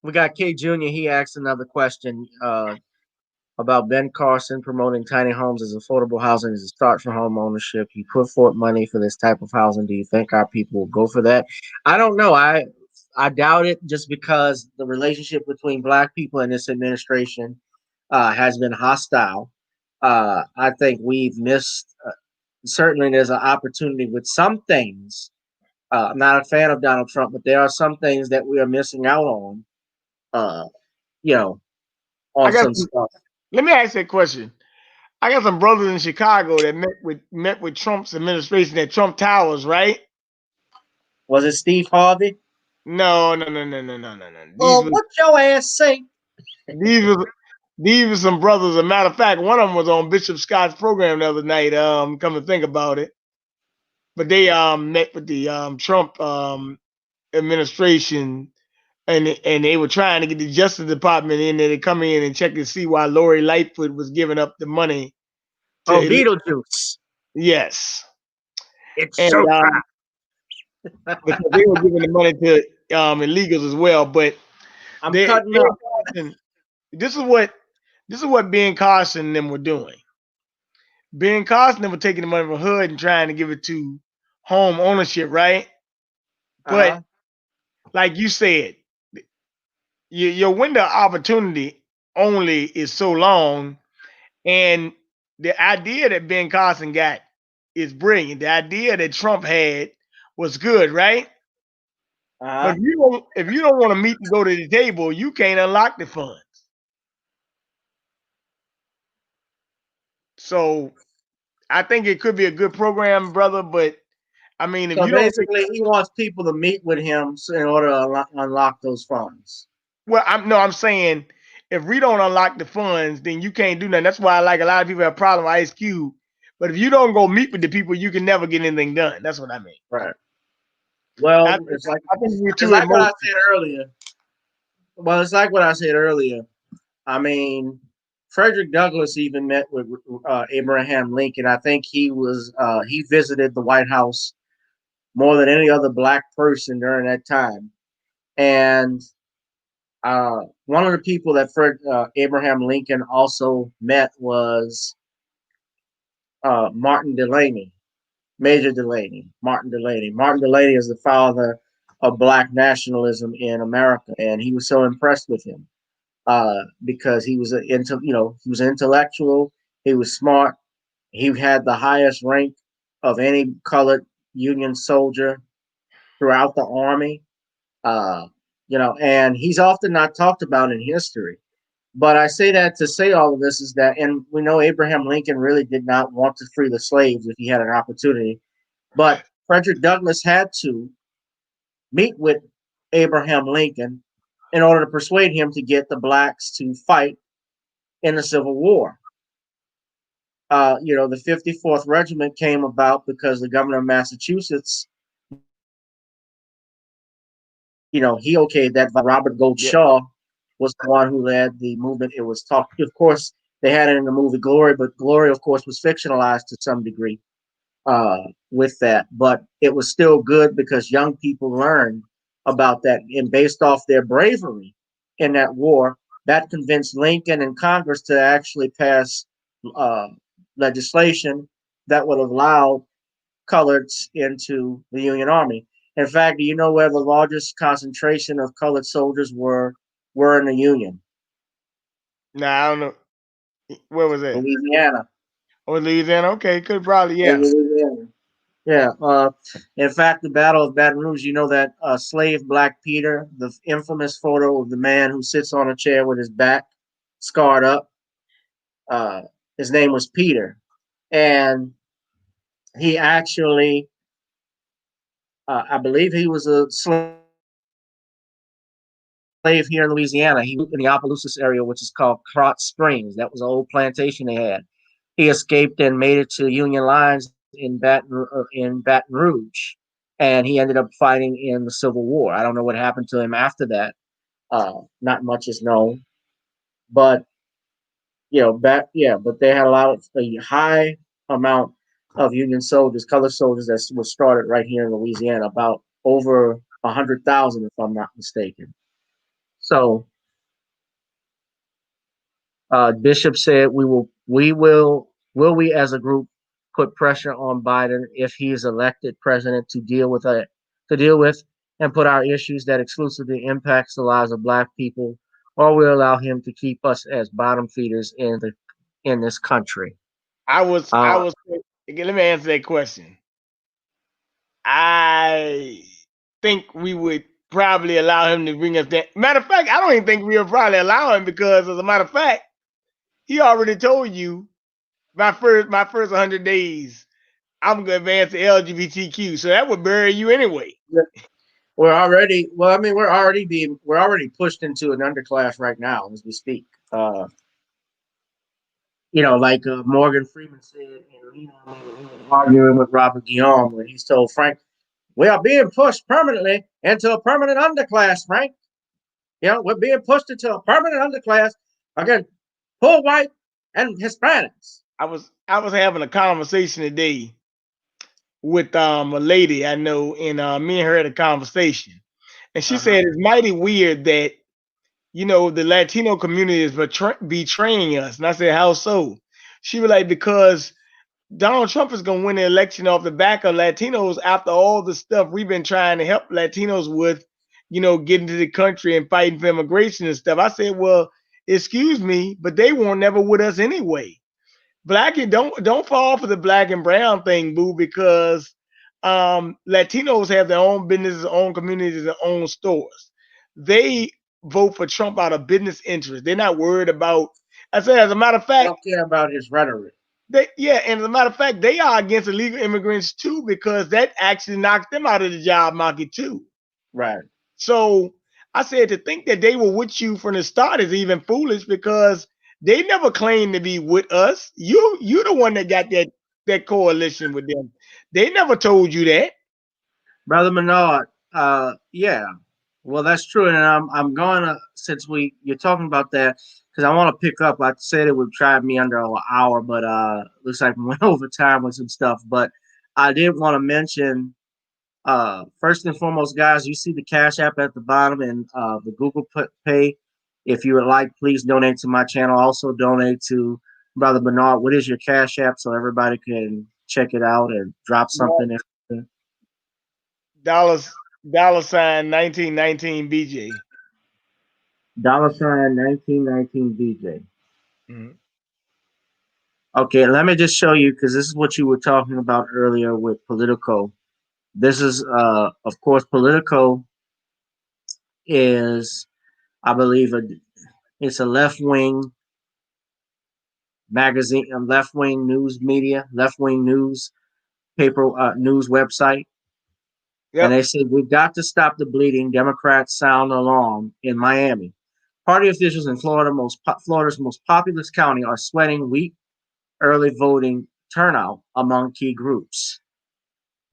We got K Jr. He asked another question about Ben Carson promoting tiny homes as affordable housing as a start for home ownership. He put forth money for this type of housing. Do you think our people will go for that? I don't know. I doubt it, just because the relationship between black people and this administration has been hostile. I think we've missed. Certainly, there's an opportunity with some things. I'm not a fan of Donald Trump, but there are some things that we are missing out on. On some stuff. Let me ask you a question. I got some brothers in Chicago that met with Trump's administration at Trump Towers, right? Was it Steve Harvey? No. Well, what your ass say? These were some brothers. As a matter of fact, one of them was on Bishop Scott's program the other night. Come to think about it, but they met with the Trump administration, and they were trying to get the Justice Department in there to come in and check and see why Lori Lightfoot was giving up the money to Beetlejuice. Yes, It's and showtime. because they were giving the money to illegals as well. But I'm cutting up. This is what Ben Carson and them were doing. Ben Carson and them were taking the money from HUD and trying to give it to home ownership, right? But like you said, your window of opportunity only is so long, and the idea that Ben Carson got is brilliant. The idea that Trump had was good, right? But if you don't want to meet and go to the table, you can't unlock the funds. So I think it could be a good program, brother. But I mean, if so you don't, basically, he wants people to meet with him in order to unlock those funds. well, I'm saying if we don't unlock the funds, then you can't do nothing. That's why I like a lot of people have a problem with Ice Cube. But if you don't go meet with the people, you can never get anything done. That's what I mean. Right. Well, I think we're too like what I said earlier. Well, it's like what I said earlier. I mean, Frederick Douglass even met with Abraham Lincoln. I think he visited the White House more than any other black person during that time. And one of the people that Abraham Lincoln also met was Martin Delany, Major Delany, Martin Delany. Martin Delany is the father of black nationalism in America, and he was so impressed with him because he was he was intellectual, he was smart, he had the highest rank of any colored Union soldier throughout the army. And he's often not talked about in history. But I say that to say all of this is that, and we know Abraham Lincoln really did not want to free the slaves if he had an opportunity. But Frederick Douglass had to meet with Abraham Lincoln in order to persuade him to get the blacks to fight in the Civil War. The 54th Regiment came about because the governor of Massachusetts, he okayed that. Robert Gold Shaw was the one who led the movement. It was talked, of course, they had it in the movie Glory, but Glory, of course, was fictionalized to some degree with that. But it was still good because young people learned about that, and based off their bravery in that war, that convinced Lincoln and Congress to actually pass legislation that would have allowed coloreds into the Union Army. In fact, do you know where the largest concentration of colored soldiers were in the Union? Nah, I don't know. Where was that? Louisiana. Oh, Louisiana. Okay, could probably, yeah. Louisiana. Yeah. In fact, the Battle of Baton Rouge, you know that slave Black Peter, the infamous photo of the man who sits on a chair with his back scarred up. His name was Peter. And he actually, I believe he was a slave here in Louisiana. He moved in the Opelousas area, which is called Krotz Springs. That was an old plantation they had. He escaped and made it to Union lines in Baton Rouge, and he ended up fighting in the Civil War. I don't know what happened to him after that. Not much is known, but but they had a high amount of Union soldiers, colored soldiers that was started right here in Louisiana, about over 100,000, if I'm not mistaken. So Bishop said, will we as a group put pressure on Biden if he is elected president to deal with and put our issues that exclusively impacts the lives of Black people, or will allow him to keep us as bottom feeders in this country? Let me answer that question. I think we would probably allow him to bring us that. Matter of fact, I don't even think we'll probably allow him because, as a matter of fact, he already told you my first 100 days, I'm gonna advance the LGBTQ, so that would bury you anyway. we're already well. I mean, we're already pushed into an underclass right now as we speak. Like Morgan Freeman said, arguing with Robert Guillaume, when he's told Frank, "We are being pushed permanently into a permanent underclass, Frank. We're being pushed into a permanent underclass again, poor white and Hispanics." I was having a conversation today with a lady I know, and me and her had a conversation, and she Uh-huh. said it's mighty weird that the Latino community is betraying us. And I said, how so? She was like, because Donald Trump is going to win the election off the back of Latinos after all the stuff we've been trying to help Latinos with, getting to the country and fighting for immigration and stuff. I said, well, excuse me, but they weren't never with us anyway. Black and don't fall for the black and brown thing, boo, because Latinos have their own businesses, their own communities, their own stores. They vote for Trump out of business interest. They're not worried about. I said, as a matter of I fact, don't care about his rhetoric. and as a matter of fact, they are against illegal immigrants too, because that actually knocked them out of the job market too. Right. So I said, to think that they were with you from the start is even foolish, because they never claimed to be with us. You the one that got that coalition with them. They never told you that. Brother Menard, yeah. Well, that's true, and I'm going to, since you're talking about that, because I want to pick up. I said it would try me under an hour, but looks like we went over time with some stuff. But I did want to mention, first and foremost, guys, you see the Cash App at the bottom and the Google Pay. If you would like, please donate to my channel. Also, donate to Brother Bernard. What is your Cash App so everybody can check it out and drop something? Dollars $sign 1919 BJ. $ 1919 BJ. Mm-hmm. Okay, let me just show you, because this is what you were talking about earlier with Politico. This is, of course, Politico is, I believe, it's a left wing magazine, a left wing news media, left wing news paper, news website. And Yep. they said, "We've got to stop the bleeding. Democrats sound alarm in Miami. Party officials in Florida's most populous county are sweating weak early voting turnout among key groups.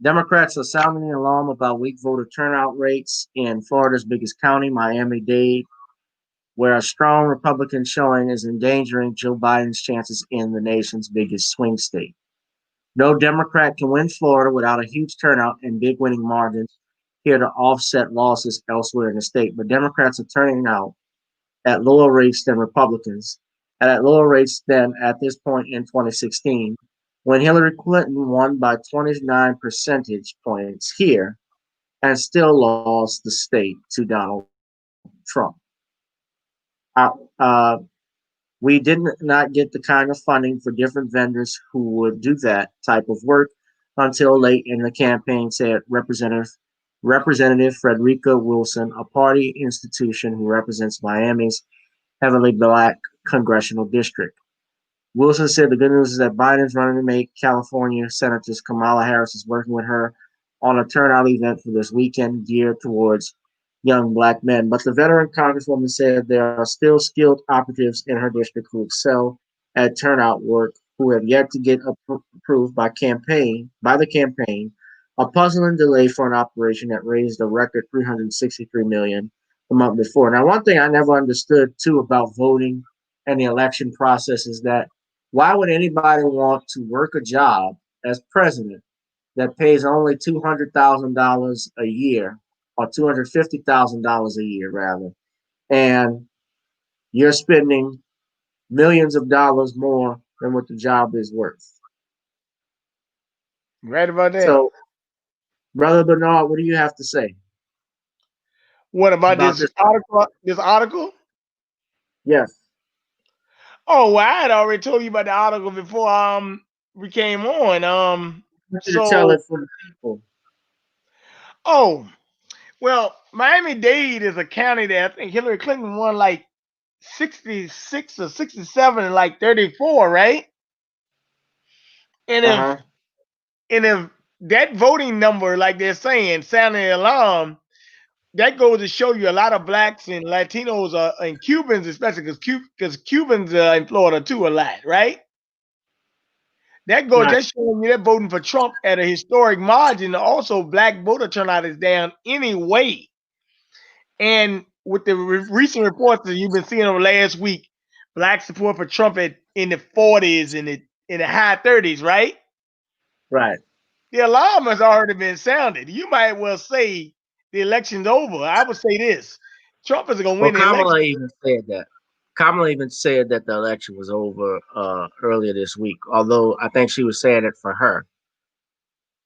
Democrats are sounding the alarm about weak voter turnout rates in Florida's biggest county, Miami-Dade, where a strong Republican showing is endangering Joe Biden's chances in the nation's biggest swing state. No Democrat can win Florida without a huge turnout and big winning margins here to offset losses elsewhere in the state. But Democrats are turning out at lower rates than Republicans, and at lower rates than at this point in 2016, when Hillary Clinton won by 29 percentage points here and still lost the state to Donald Trump. Uh, uh, we did not get the kind of funding for different vendors who would do that type of work until late in the campaign, said Representative Frederica Wilson, a party institution who represents Miami's heavily black congressional district. Wilson said the good news is that Biden's running to make California Senator Kamala Harris is working with her on a turnout event for this weekend geared towards young black men. But the veteran congresswoman said there are still skilled operatives in her district who excel at turnout work who have yet to get approved by the campaign, a puzzling delay for an operation that raised a record $363 million the month before. Now, one thing I never understood too about voting and the election process is that why would anybody want to work a job as president that pays only $200,000 a year, or $250,000 a year rather, and you're spending millions of dollars more than what the job is worth? Right about that. So, Brother Bernard, what do you have to say What about about this this? article? This article? Yes, Oh, well, I had already told you about the article before we came on. I want you to tell So it for the people. oh, well, Miami-Dade is a county that I think Hillary Clinton won like 66 or 67 and like 34, right? And Uh if huh. and if that voting number, like they're saying, sounding the alarm, that goes to show you a lot of blacks and Latinos and Cubans, especially because Cubans in Florida too a lot, right? That goes Right. just showing you they're voting for Trump at a historic margin. Also, black voter turnout is down anyway. And with the recent reports that you've been seeing over last week, black support for Trump in the 40s and in the high 30s, right? Right. The alarm has already been sounded. You might well say the election's over. I would say this: Trump is going to Well, win the election. Kamala even said that. Kamala even said that the election was over earlier this week, although I think she was saying it for her.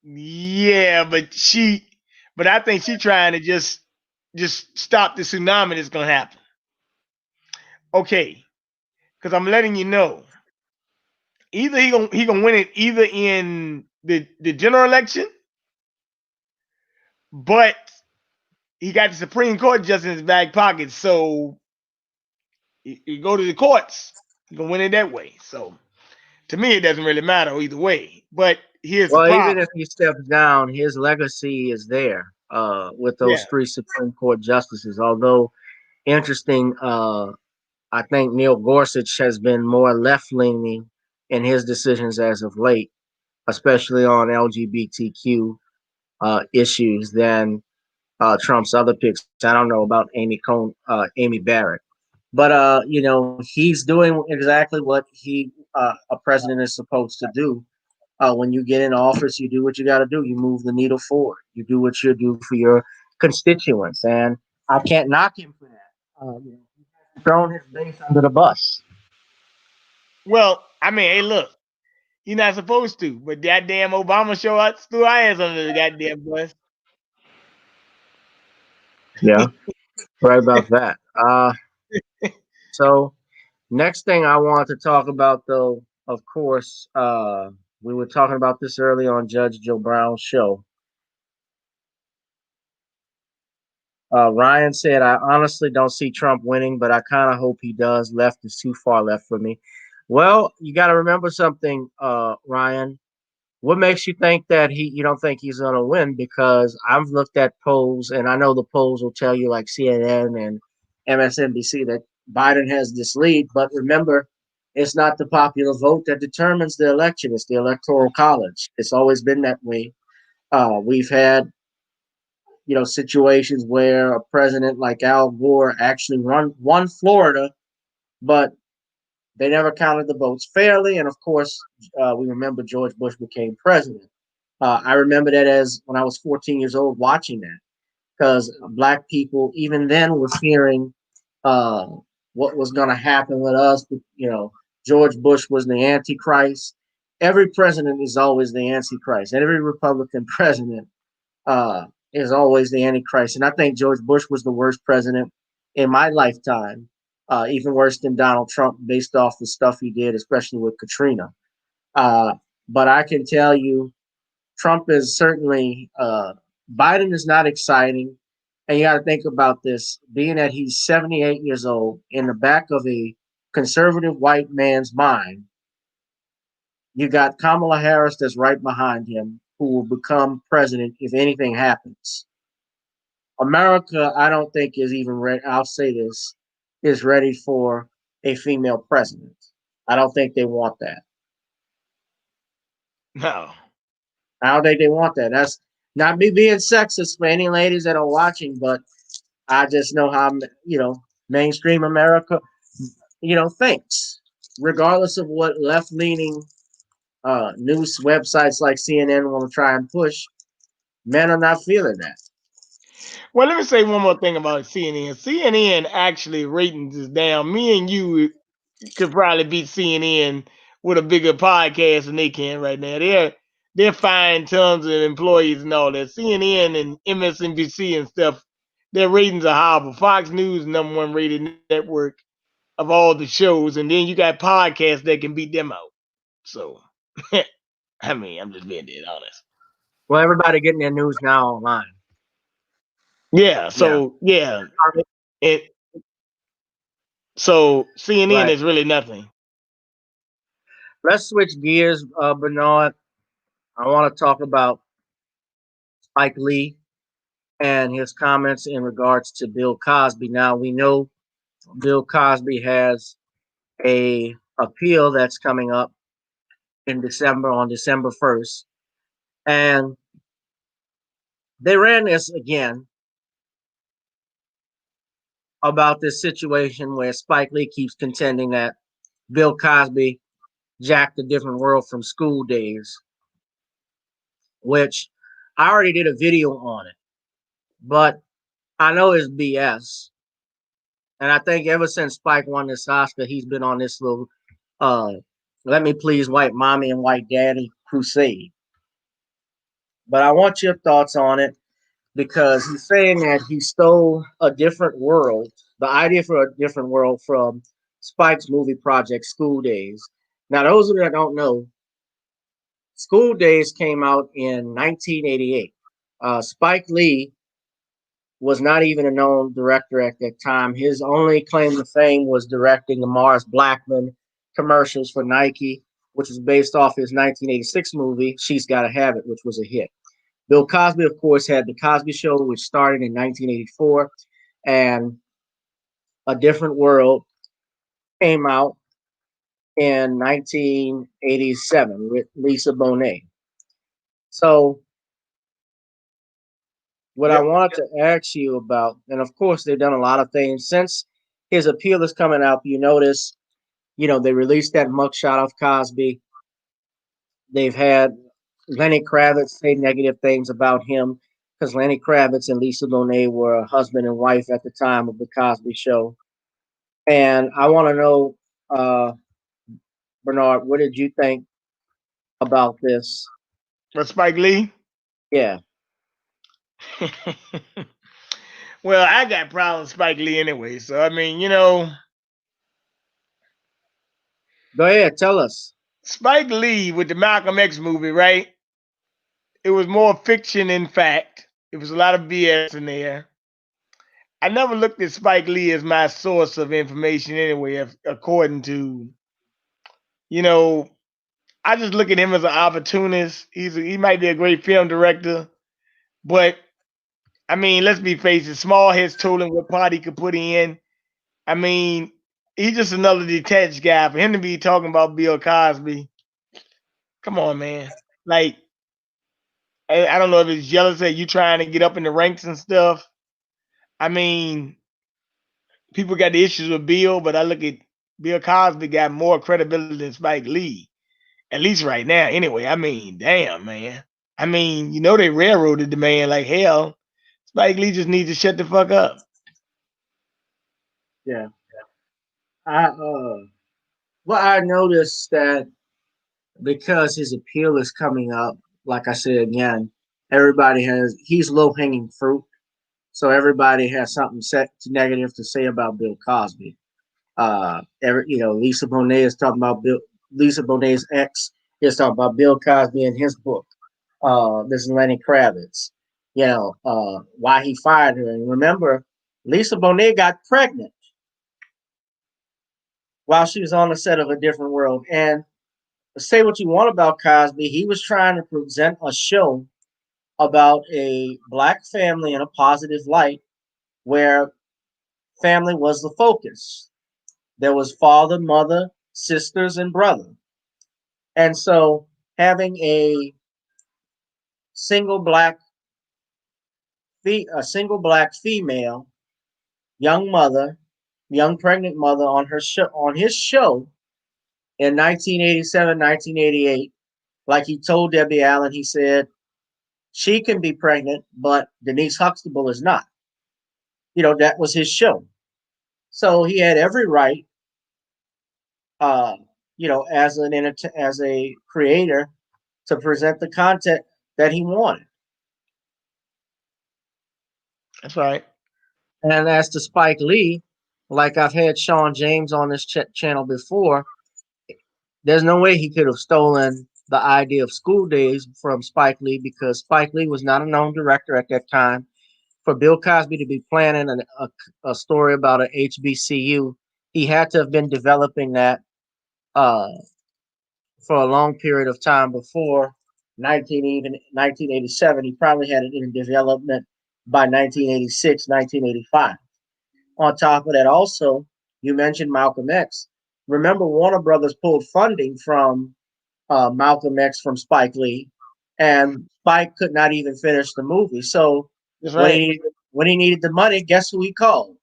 Yeah, but I think she's trying to just stop the tsunami that's going to happen. Okay, because I'm letting you know, either he gonna win it either in the general election, but he got the Supreme Court just in his back pocket, so you go to the courts, you gonna win it that way. So to me, it doesn't really matter either way. But here's the Well, even problem. if he steps down, his legacy is there with those Yeah. 3 Supreme Court justices. Although interesting, I think Neil Gorsuch has been more left leaning in his decisions as of late, especially on LGBTQ issues, than Trump's other picks. I don't know about Amy Barrett, but he's doing exactly what a president is supposed to do. When you get in office, you do what you got to do. You move the needle forward. You do what you do for your constituents, and I can't knock him for that. He's thrown his base under the bus. Well, I mean, hey, look, you're not supposed to, but that damn Obama show us threw our ass under the goddamn bus. Yeah, right about that. So next thing I want to talk about, though, of course, we were talking about this early on Judge Joe Brown's show. Ryan said, I honestly don't see Trump winning, but I kind of hope he does. Left is too far left for me. Well, you got to remember something, Ryan. What makes you think that you don't think he's going to win? Because I've looked at polls, and I know the polls will tell you, like CNN and MSNBC, that Biden has this lead. But remember, it's not the popular vote that determines the election. It's the Electoral College. It's always been that way. We've had situations where a president like Al Gore actually won Florida, but they never counted the votes fairly. And of course, we remember George Bush became president. I remember that as when I was 14 years old watching that, because black people even then were fearing what was going to happen with us. George Bush was the Antichrist. Every president is always the Antichrist. And every Republican president is always the Antichrist. And I think George Bush was the worst president in my lifetime, even worse than Donald Trump, based off the stuff he did, especially with Katrina. But I can tell you, Trump is certainly, Biden is not exciting. And you got to think about this, being that he's 78 years old, in the back of a conservative white man's mind, you got Kamala Harris that's right behind him, who will become president if anything happens. America, I don't think is even ready. I'll say this, is ready for a female president. I don't think they want that. No. I don't think they want that. That's not me being sexist for any ladies that are watching, but I just know how mainstream America thinks, regardless of what left leaning news websites like CNN want to try and push. Men are not feeling that. Well, let me say one more thing about CNN. CNN actually ratings is down. Me and you could probably beat CNN with a bigger podcast than they can right now. They're firing tons of employees and all that. CNN and MSNBC and stuff, their ratings are horrible. Fox News #1 rated network of all the shows, and then you got podcasts that can beat them out. So, I mean, I'm just being dead honest. Well, everybody getting their news now online. Yeah. So so CNN Right. is really nothing. Let's switch gears, Bernard. I want to talk about Spike Lee. and his comments in regards to Bill Cosby. Now we know Bill Cosby has a appeal that's coming up in December on December 1st, and they ran this again about this situation where Spike Lee keeps contending that Bill Cosby jacked a different world from School Days, which I already did a video on it, but I know it's BS. And I think ever since Spike won this Oscar, he's been on this little uh let me please white mommy and white daddy crusade. But I want your thoughts on it because he's saying that he stole a different world, the idea for a different world from Spike's movie project, School Days. Now, those of you that don't know, School Days came out in 1988. Spike Lee was not even a known director at that time. His only claim to fame was directing the Mars Blackman commercials for Nike, which was based off his 1986 movie, She's Gotta Have It, which was a hit. Bill Cosby, of course, had The Cosby Show, which started in 1984, and A Different World came out in 1987 with Lisa Bonet. So, what I wanted to ask you about, and of course, they've done a lot of things since his appeal is coming out. You notice, they released that mugshot of Cosby. They've had Lenny Kravitz say negative things about him because Lenny Kravitz and Lisa Bonet were husband and wife at the time of the Cosby Show. And I want to know, uh, Bernard, what did you think about this? For Spike Lee? Yeah. Well, I got problems with Spike Lee anyway. So I mean, Go ahead, tell us. Spike Lee with the Malcolm X movie, right? It was more fiction than fact. It was a lot of BS in there. I never looked at Spike Lee as my source of information anyway, according to, I just look at him as an opportunist. He might be a great film director, but I mean, let's be faced. Small heads told him what part he could put in. I mean, he's just another detached guy. For him to be talking about Bill Cosby, come on, man. Like, I don't know if it's jealous that you trying to get up in the ranks and stuff. I mean, people got the issues with Bill, but I look at Bill Cosby got more credibility than Spike Lee, at least right now. Anyway, I mean, damn, man. I mean, they railroaded the man like hell. Spike Lee just needs to shut the fuck up. Yeah. I noticed that because his appeal is coming up, like I said again, he's low hanging fruit. So everybody has something negative to say about Bill Cosby. Lisa Bonet is talking about Lisa Bonet's ex is talking about Bill Cosby in his book. This is Lenny Kravitz. Why he fired her. And remember, Lisa Bonet got pregnant while she was on the set of A Different World. And say what you want about Cosby, he was trying to present a show about a black family in a positive light where family was the focus. There was father, mother, sisters, and brother. And so having a single black female, young mother, young pregnant mother on his show in 1987, 1988, like he told Debbie Allen, he said, she can be pregnant, but Denise Huxtable is not. That was his show. So he had every right, as a creator, to present the content that he wanted. That's right. And as to Spike Lee, like I've had Sean James on this channel before, there's no way he could have stolen the idea of School Days from Spike Lee because Spike Lee was not a known director at that time. For Bill Cosby to be planning a story about an HBCU, he had to have been developing that for a long period of time before 1987. He probably had it in development by 1986, 1985. On top of that, also, you mentioned Malcolm X. Remember, Warner Brothers pulled funding from Malcolm X from Spike Lee, and Spike could not even finish the movie. So That's when right. he needed the money, guess who he called?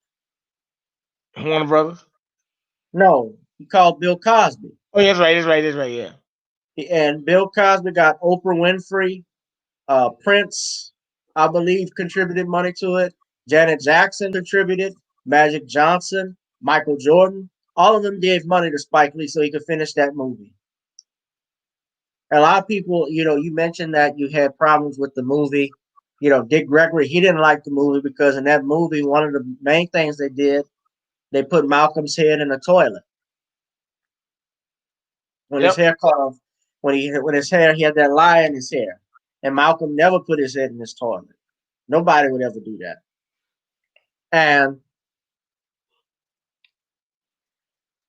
Warner Brothers. No, he called Bill Cosby. Oh, yeah, that's right. That's right. That's right. Yeah. And Bill Cosby got Oprah Winfrey, Prince, I believe, contributed money to it. Janet Jackson contributed. Magic Johnson, Michael Jordan, all of them gave money to Spike Lee so he could finish that movie. A lot of people, you mentioned that you had problems with the movie. Dick Gregory, he didn't like the movie because in that movie, one of the main things they did, they put Malcolm's head in a toilet. When his Yep. hair cut off, when his hair, he had that lie in his hair. And Malcolm never put his head in his toilet. Nobody would ever do that. And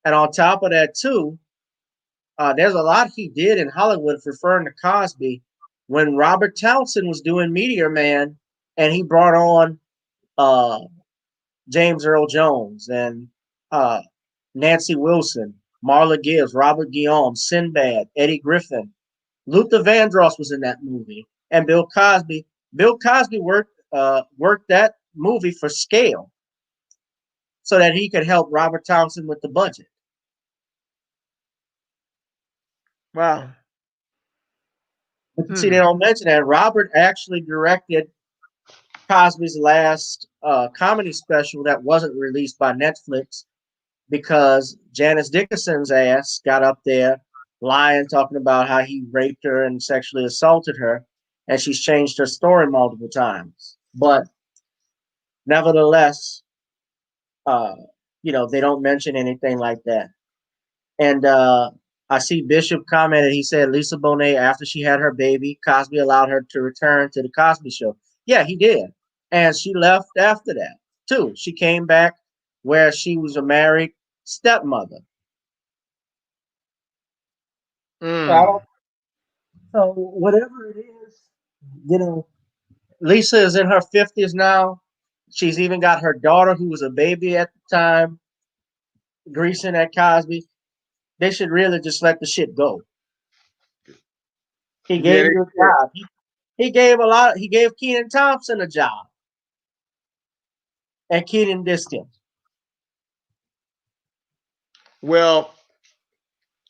on top of that, too, there's a lot he did in Hollywood referring to Cosby when Robert Townsend was doing Meteor Man, and he brought on James Earl Jones and Nancy Wilson, Marla Gibbs, Robert Guillaume, Sinbad, Eddie Griffin. Luther Vandross was in that movie, and Bill Cosby. Bill Cosby worked that movie for scale so that he could help Robert Townsend with the budget. Wow. But see, they don't mention that Robert actually directed Cosby's last comedy special that wasn't released by Netflix because Janice Dickinson's ass got up there lying, talking about how he raped her and sexually assaulted her, and she's changed her story multiple times. But nevertheless, they don't mention anything like that. And I see Bishop commented, he said Lisa Bonet, after she had her baby, Cosby allowed her to return to the Cosby Show. Yeah, he did. And she left after that, too. She came back where she was a married stepmother. So whatever it is, Lisa is in her 50s now. She's even got her daughter, who was a baby at the time, greasing at Cosby. They should really just let the shit go. He gave you a job. He gave Kenan Thompson a job. And Kenan dissed him. Well,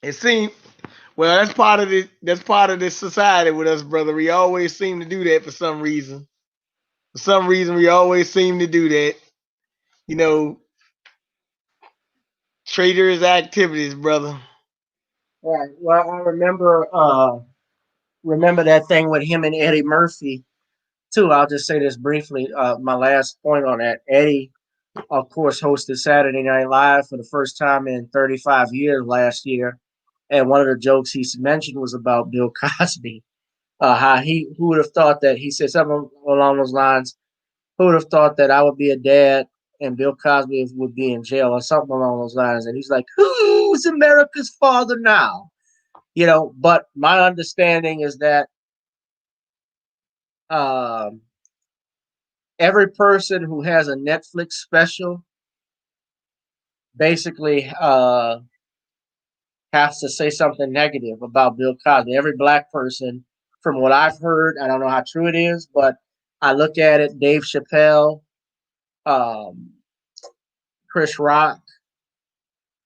it seems that's part of this society with us, brother. We always seem to do that for some reason. For some reason, we always seem to do that. Traitorous activities, brother. Right. Well, I remember that thing with him and Eddie Murphy, too. I'll just say this briefly. My last point on that. Eddie, of course, hosted Saturday Night Live for the first time in 35 years last year. And one of the jokes he mentioned was about Bill Cosby. Who would have thought that, he said something along those lines, who would have thought that I would be a dad and Bill Cosby would be in jail or something along those lines. And he's like, who's America's father now? But my understanding is that every person who has a Netflix special basically has to say something negative about Bill Cosby. Every black person, from what I've heard, I don't know how true it is, but I look at it, Dave Chappelle, Chris Rock,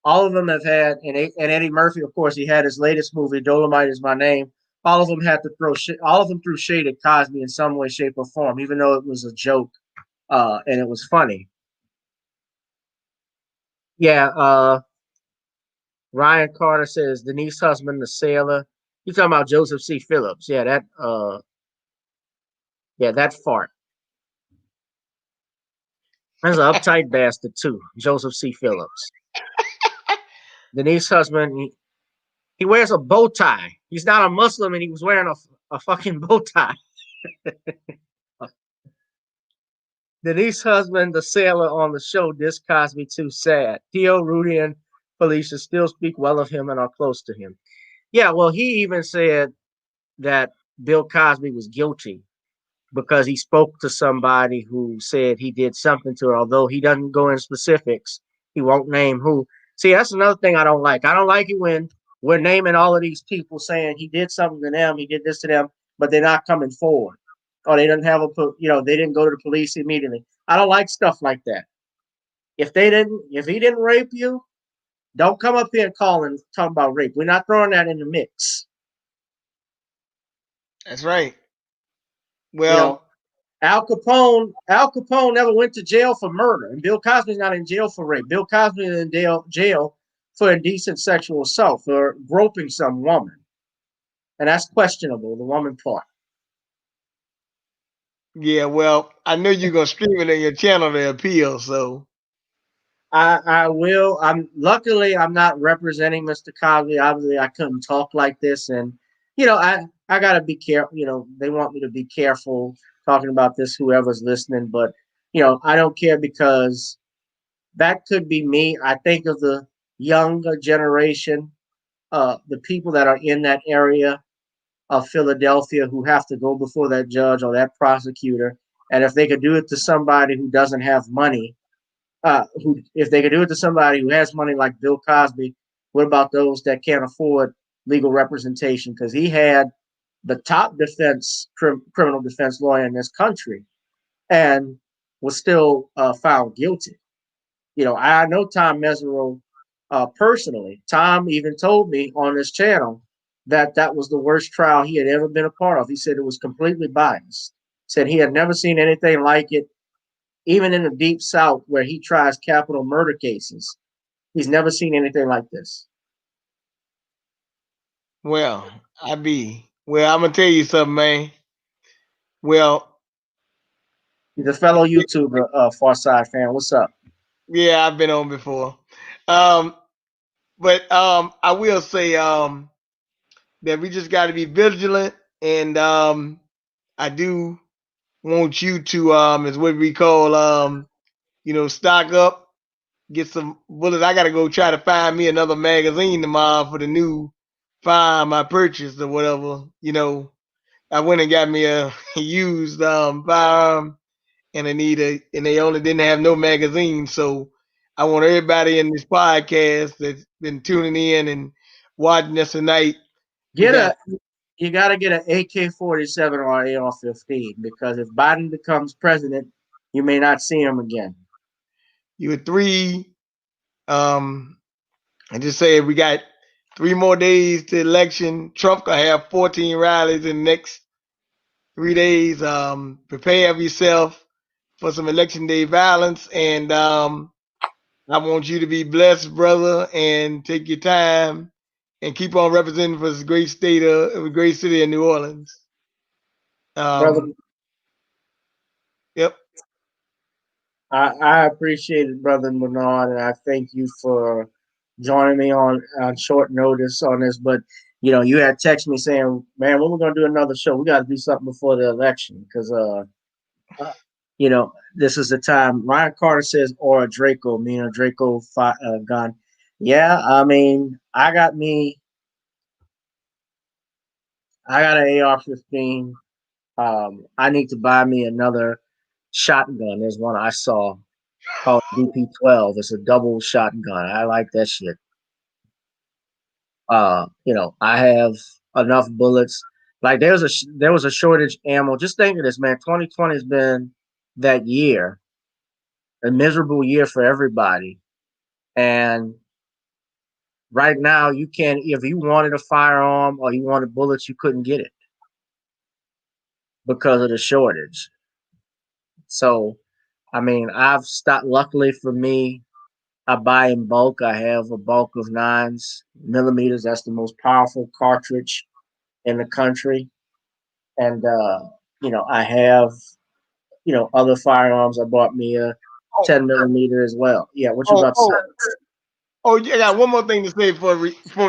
all of them have had, and Eddie Murphy, of course, he had his latest movie, Dolomite Is My Name. All of them had to all of them threw shade at Cosby in some way, shape, or form, even though it was a joke and it was funny. Yeah, Ryan Carter says Denise Husband, the sailor. You talking about Joseph C. Phillips? Yeah, that fart. That's an uptight bastard too, Joseph C. Phillips. Denise Husband, he wears a bow tie. He's not a Muslim, and he was wearing a fucking bow tie. Denise Husband, the sailor on the show, dissed Cosby too sad. Theo, Rudy, and Felicia still speak well of him and are close to him. Yeah, well, he even said that Bill Cosby was guilty because he spoke to somebody who said he did something to her. Although he doesn't go in specifics, he won't name who. See, that's another thing I don't like. I don't like it when we're naming all of these people saying he did something to them, he did this to them, but they're not coming forward, or they didn't have they didn't go to the police immediately. I don't like stuff like that. If he didn't rape you, don't come up here and call and talk about rape. We're not throwing that in the mix. That's right. You Well, know, Al Capone never went to jail for murder, and Bill Cosby's not in jail for rape. Bill Cosby is in jail for indecent sexual assault, for groping some woman, and that's questionable. The woman part. yeah, well, I know you're gonna stream it on your channel to appeal, so I will. Luckily I'm not representing Mr. Cosby. Obviously, I couldn't talk like this, and I gotta be careful. They want me to be careful talking about this. Whoever's listening, but I don't care because that could be me. I think of the younger generation, the people that are in that area of Philadelphia who have to go before that judge or that prosecutor, and if they could do it to somebody who doesn't have money who if they could do it to somebody who has money like Bill Cosby, what about those that can't afford legal representation? Because he had the top criminal defense lawyer in this country, and was still found guilty. I know Tom Mesereau personally. Tom even told me on this channel that that was the worst trial he had ever been a part of. He said it was completely biased. Said he had never seen anything like it, even in the deep South where he tries capital murder cases. He's never seen anything like this. well, I'm gonna tell you something, man. Well, He's a fellow YouTuber, Far Side fan. What's up? yeah, I've been on before. Um, but I will say that we just got to be vigilant, and I do want you to is what we call stock up, get some bullets. I gotta go try to find me another magazine tomorrow for the new firearm I purchased or whatever. I went and got me a used firearm, and and they only didn't have no magazine. So I want everybody in this podcast that's been tuning in and watching us tonight. We got You got to get an AK-47 or AR-15 because if Biden becomes president, you may not see him again. you at three. I just say we got 3 more days to election. Trump gonna have 14 rallies in the next 3 days. Prepare yourself for some election day violence, and I want you to be blessed, brother, and take your time and keep on representing for this great city of New Orleans. Brother, Yep. I appreciate it, Brother Bernard, and I thank you for joining me on short notice on this. But, you had texted me saying, man, when we're going to do another show, we got to do something before the election because this is the time. Ryan Carter says, or a Draco, meaning a Draco gun. Yeah, I mean, I got an AR-15. I need to buy me another shotgun. There's one I saw called DP-12. It's a double shotgun. I like that shit. I have enough bullets. Like there was a shortage ammo. Just think of this, man. 2020 has been that year, a miserable year for everybody. And right now, you can't. If you wanted a firearm or you wanted bullets, you couldn't get it because of the shortage. So, I mean, I've stopped. Luckily for me, I buy in bulk. I have a bulk of 9mm. That's the most powerful cartridge in the country. And I have other firearms. I bought me a Oh, 10mm as well. Yeah, what you oh, about to oh, say? oh, yeah, I got one more thing to say before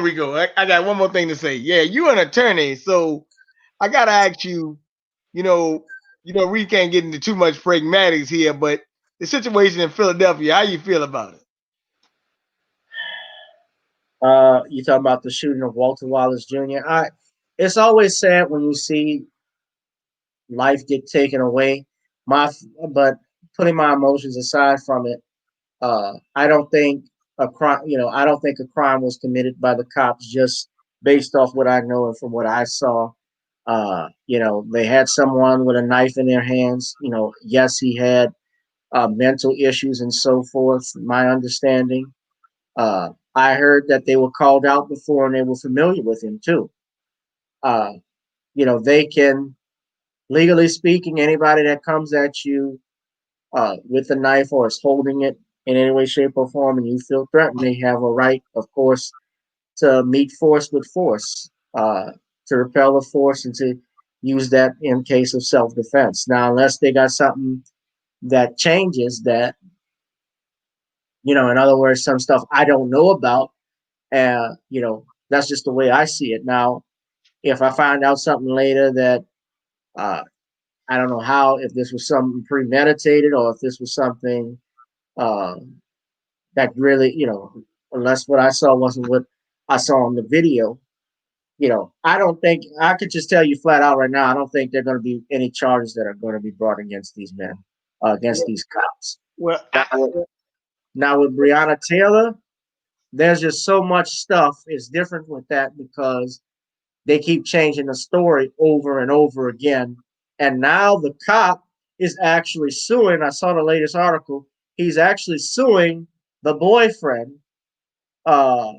we go. I got one more thing to say. Yeah, you're an attorney, so I gotta ask you. You know, we can't get into too much pragmatics here, but the situation in Philadelphia, how you feel about it? You talking about the shooting of Walter Wallace Jr. It's always sad when you see life get taken away. But putting my emotions aside from it, I don't think a crime. I don't think a crime was committed by the cops just based off what I know and from what I saw. They had someone with a knife in their hands. Yes, he had mental issues and so forth. My understanding. I heard that they were called out before and they were familiar with him too. Uh, they can, legally speaking, anybody that comes at you with a knife or is holding it in any way, shape, or form, and you feel threatened, they have a right, of course, to meet force with force, to repel a force and to use that in case of self defense. Now, unless they got something that changes that, in other words, some stuff I don't know about, that's just the way I see it. Now, if I find out something later that uh, I don't know if this was something premeditated or if this was something uh, that really, unless what I saw wasn't what I saw on the video, I don't think I could just tell you flat out right now. I don't think there are going to be any charges that are going to be brought against these men, against these cops. Well, Now with Breonna Taylor, there's just so much stuff. It's different with that because they keep changing the story over and over again. And now the cop is actually suing. I saw the latest article. He's actually suing the boyfriend, uh,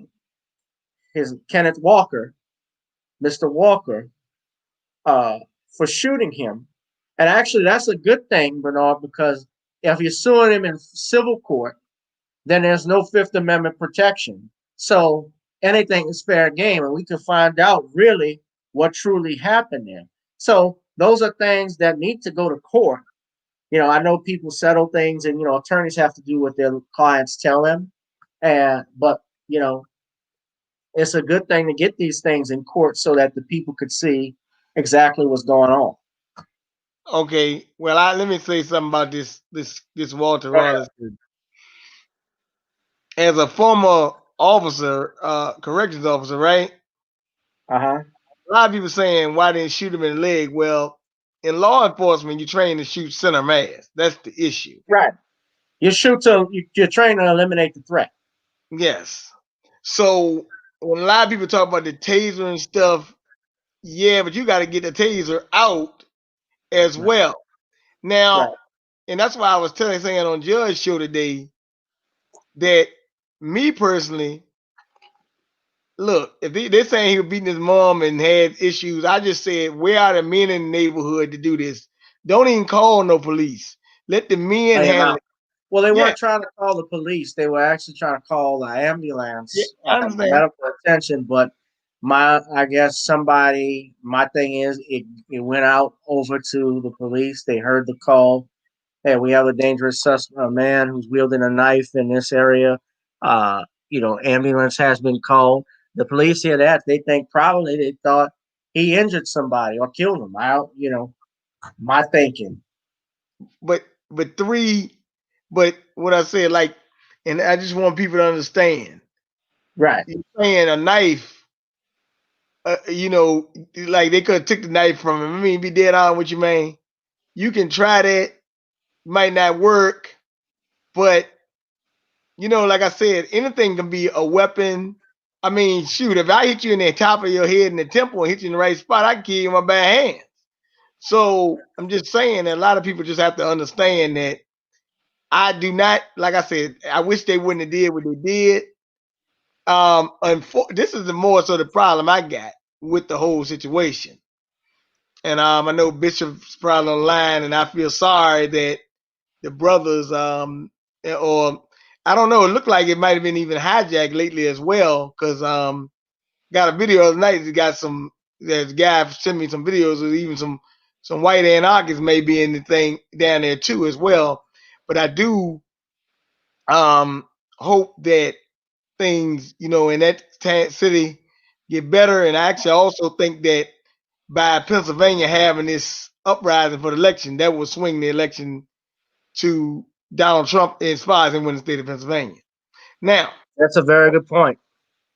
his Kenneth Walker, Mr. Walker, uh, for shooting him. And actually, that's a good thing, Bernard, because if you're suing him in civil court, then there's no Fifth Amendment protection. So anything is fair game, and we can find out really what truly happened there. So those are things that need to go to court. I know people settle things, and attorneys have to do what their clients tell them. But it's a good thing to get these things in court so that the people could see exactly what's going on. okay. Well, let me say something about this Walter Rollins. As a former officer, corrections officer, right? Uh-huh. A lot of people saying why didn't shoot him in the leg? Well, in law enforcement, you train to shoot center mass. That's the issue. Right. You're trained to eliminate the threat. Yes. So when a lot of people talk about the taser and stuff, yeah, but you got to get the taser out as well. Now, and that's why I was saying on Judge Show today that me personally, look, if they're saying he was beating his mom and had issues, I just said, where are the men in the neighborhood to do this? Don't even call no police. Let the men handle it. Well, they weren't trying to call the police. They were actually trying to call the ambulance, medical attention. But my thing is, it went out over to the police. They heard the call. Hey, we have a dangerous man who's wielding a knife in this area. Ambulance has been called. The police hear that. They thought he injured somebody or killed him. My thinking. But what I said, like, and I just want people to understand. Right. You're saying a knife, like they could have took the knife from him. I mean, be dead on what you mean. You can try that, might not work, but like I said, anything can be a weapon. I mean, shoot, if I hit you in the top of your head in the temple and hit you in the right spot, I can kill you with my bare hands. So I'm just saying that a lot of people just have to understand that I do not, like I said, I wish they wouldn't have did what they did. This is the more so the problem I got with the whole situation. And I know Bishop's probably online, and I feel sorry that the brothers, or I don't know, it looked like it might have been even hijacked lately as well, because got a video the other night. There's a guy sent me some videos with even some white anarchists maybe in the thing down there too as well. But I do hope that things, in that city get better. And I actually also think that by Pennsylvania having this uprising for the election, that will swing the election to Donald Trump as far as in the state of Pennsylvania. Now, that's a very good point.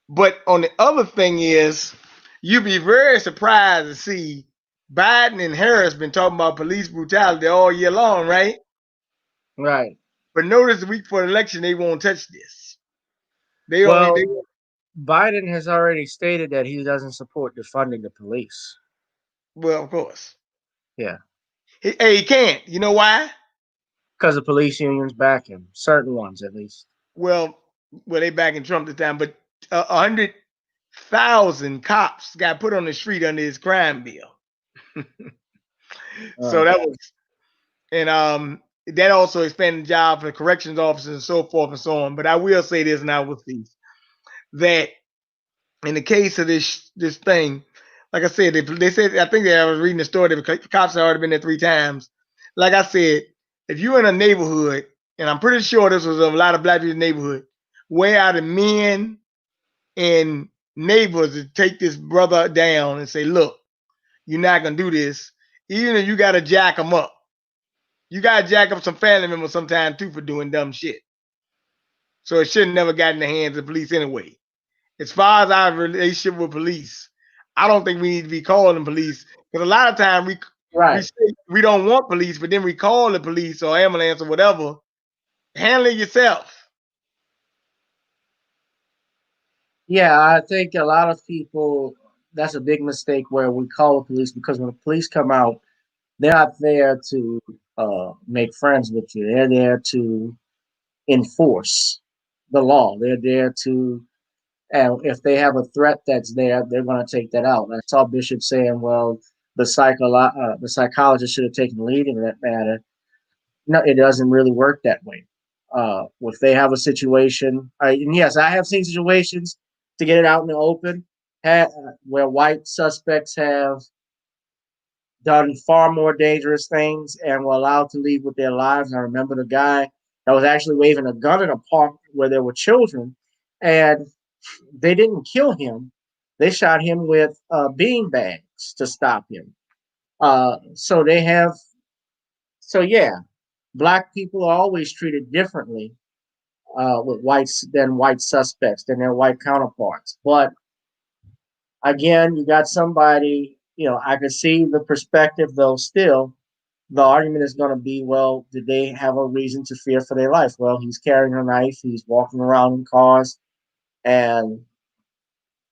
But on the other thing is, you'd be very surprised to see Biden and Harris been talking about police brutality all year long, right? Right. But notice the week before the election, they won't touch this. They Well, only Biden has already stated that he doesn't support defunding the police. well, of course. Yeah. He can't. You know why? Because the police unions back him. Certain ones, at least. Well, they backing Trump this time, but 100,000 cops got put on the street under his crime bill. So that was, and that also expanded the job for corrections officers and so forth and so on. But I will say this now with these, that in the case of this thing, like I said, they said, I think I was reading the story that the cops had already been there 3 times. Like I said, if you're in a neighborhood, and I'm pretty sure this was a lot of black people's neighborhood, where are the men and neighbors to take this brother down and say, look, you're not going to do this. Even if you got to jack them up. You got to jack up some family members sometime too for doing dumb shit. So it should never got in the hands of police anyway. As far as our relationship with police, I don't think we need to be calling police, because a lot of time we say we don't want police, but then we call the police or ambulance or whatever. Handle it yourself. Yeah, I think a lot of people, that's a big mistake where we call the police, because when the police come out, they're not there to make friends with you. They're there to enforce the law. They're there to, and if they have a threat that's there, they're going to take that out. I saw Bishop saying, well, the psychologist should have taken the lead in that matter. No, it doesn't really work that way. If they have a situation, and yes, I have seen situations, to get it out in the open, where white suspects have done far more dangerous things and were allowed to leave with their lives. I remember the guy that was actually waving a gun in a park where there were children, and they didn't kill him. They shot him with bean bags to stop him. So they have, so yeah, black people are always treated differently with white suspects than their white counterparts. But again, you got somebody, I can see the perspective, though. Still, the argument is going to be, well, did they have a reason to fear for their life? Well, he's carrying a knife, he's walking around in cars, and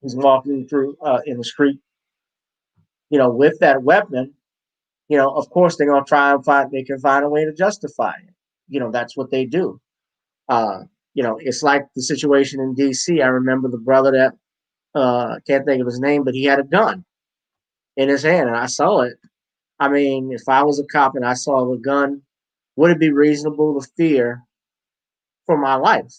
he's walking through in the street, with that weapon. Of course, they're going to try and they can find a way to justify it. That's what they do. Uh, it's like the situation in D.C. I remember the brother that, can't think of his name, but he had a gun in his hand, and I saw it. I mean, if I was a cop and I saw a gun, would it be reasonable to fear for my life?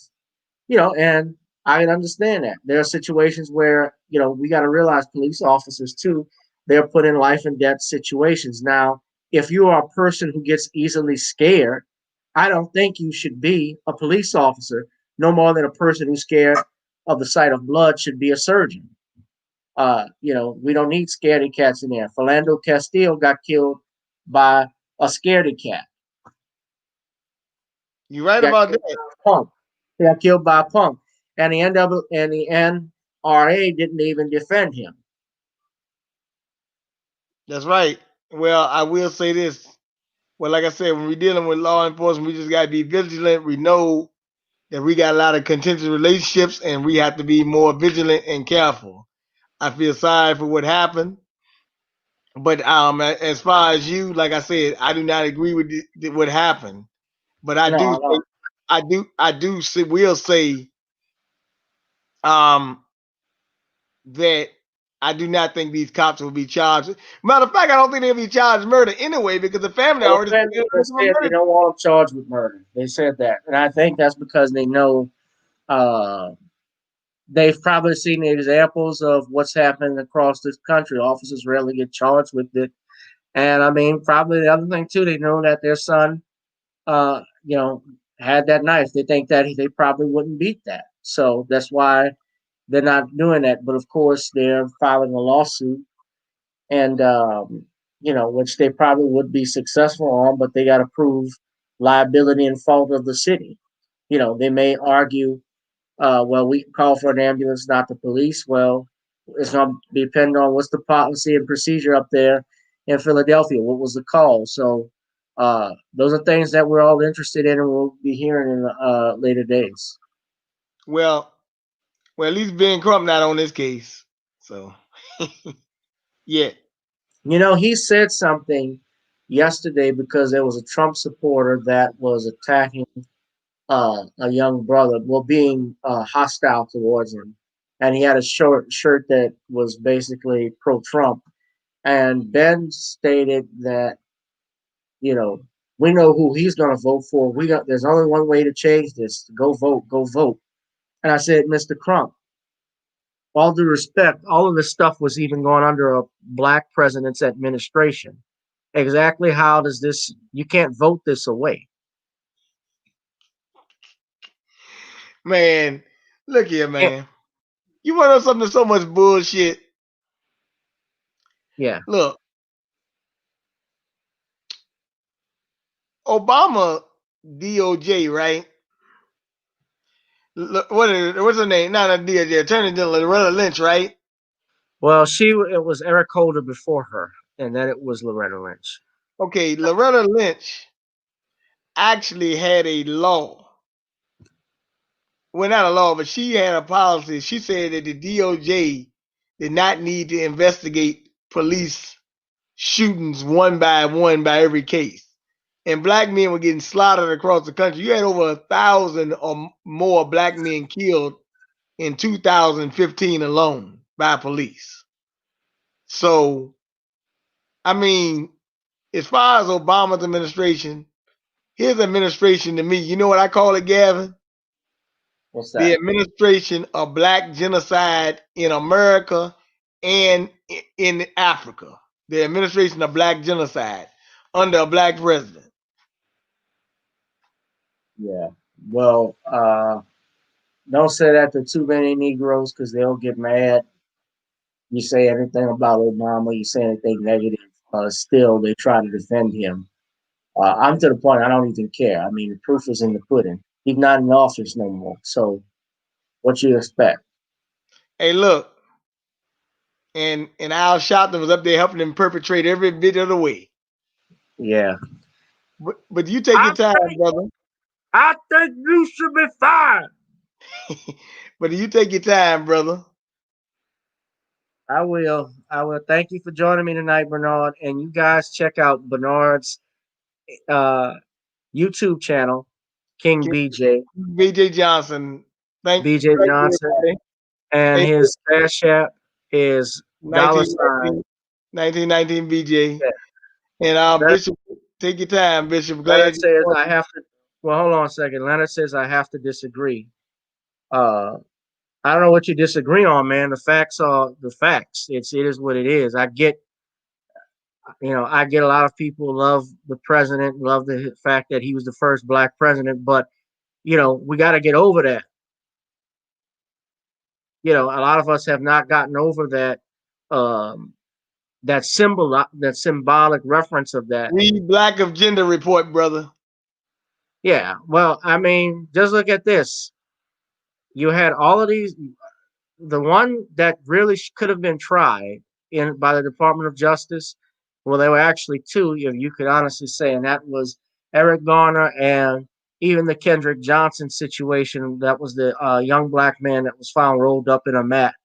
And I can understand that. There are situations where, we got to realize police officers too, they're put in life and death situations. Now, if you are a person who gets easily scared, I don't think you should be a police officer, no more than a person who's scared of the sight of blood should be a surgeon. We don't need scaredy cats in there. Philando Castile got killed by a scaredy cat. You're right about that. Punk. He got killed by a punk. And the NRA didn't even defend him. That's right. Well, I will say this. Well, like I said, when we're dealing with law enforcement, we just got to be vigilant. We know that we got a lot of contentious relationships, and we have to be more vigilant and careful. I feel sorry for what happened. But as far as you, like I said, I do not agree with what happened. But I do, will say, that I do not think these cops will be charged. Matter of fact, I don't think they'll be charged murder anyway, because the family already said they don't want them charged with murder. They said that, and I think that's because they know they've probably seen the examples of what's happening across this country. Officers rarely get charged with it. And I mean, probably the other thing too, they know that their son, had that knife. They think that they probably wouldn't beat that. So that's why they're not doing that. But of course, they're filing a lawsuit, and which they probably would be successful on, but they got to prove liability and fault of the city. They may argue, well, we call for an ambulance, not the police. Well, it's going to depend on what's the policy and procedure up there. in Philadelphia? What was the call? So those are things that we're all interested in and we'll be hearing in later days. Well, at least Ben Crump not on this case. So, yeah. You know, he said something yesterday because there was a Trump supporter that was attacking a young brother, well, being hostile towards him. And he had a short shirt that was basically pro-Trump. And Ben stated that, you know, we know who he's going to vote for. There's only one way to change this. Go vote, go vote. And I said, Mr. Crump, all due respect, all of this stuff was even going under a black president's administration. Exactly how does this? You can't vote this away. Man, look here, man. You want to know something that's so much bullshit? Yeah. Look, Obama DOJ, right? Look, what's her name? Not a DOJ, Attorney General Loretta Lynch, right? Well, it was Eric Holder before her, and then it was Loretta Lynch. Okay, Loretta Lynch actually had a law. Well, not a law, but she had a policy. She said that the DOJ did not need to investigate police shootings one by every case. And black men were getting slaughtered across the country. You had over 1,000 or more black men killed in 2015 alone by police. So, I mean, as far as Obama's administration, his administration to me, you know what I call it, Gavin? What's that? The administration of black genocide in America and in Africa. The administration of black genocide under a black president. Yeah. Well, don't say that to too many Negroes because they'll get mad. You say anything about Obama, you say anything negative, still they try to defend him. I'm to the point I don't even care. I mean, the proof is in the pudding. He's not in office no more. So, what you expect? Hey, look, and Al Sharpton was up there helping him perpetrate every bit of the way. Yeah. But you take your time, brother. I think you should be fired. But you take your time, brother. I will. Thank you for joining me tonight, Bernard. And you guys check out Bernard's YouTube channel, King BJ. BJ Johnson. BJ Johnson. You, and his Cash App is $sign 1919 BJ. Yeah. And Bishop, take your time, Bishop. Leonard says I have to. Well, hold on a second. Leonard says I have to disagree. I don't know what you disagree on, man. The facts are the facts. It is what it is. I get a lot of people love the president, love the fact that he was the first black president, but we got to get over that. A lot of us have not gotten over that. That symbolic reference of that. Read Black of Gender report, brother. Yeah, well, I mean, just look at this. You had all of these. The one that really could have been tried by the Department of Justice, well, there were actually two, if you could honestly say, and that was Eric Garner and even the Kendrick Johnson situation. That was the young black man that was found rolled up in a mat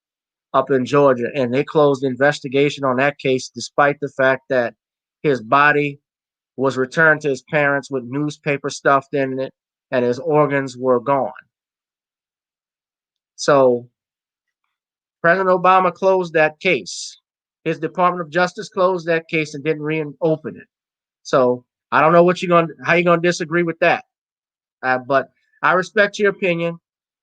up in Georgia, and they closed the investigation on that case despite the fact that his body was returned to his parents with newspaper stuffed in it and his organs were gone. So President Obama closed that case. His Department of Justice closed that case and didn't reopen it. So I don't know how you're gonna disagree with that. But I respect your opinion.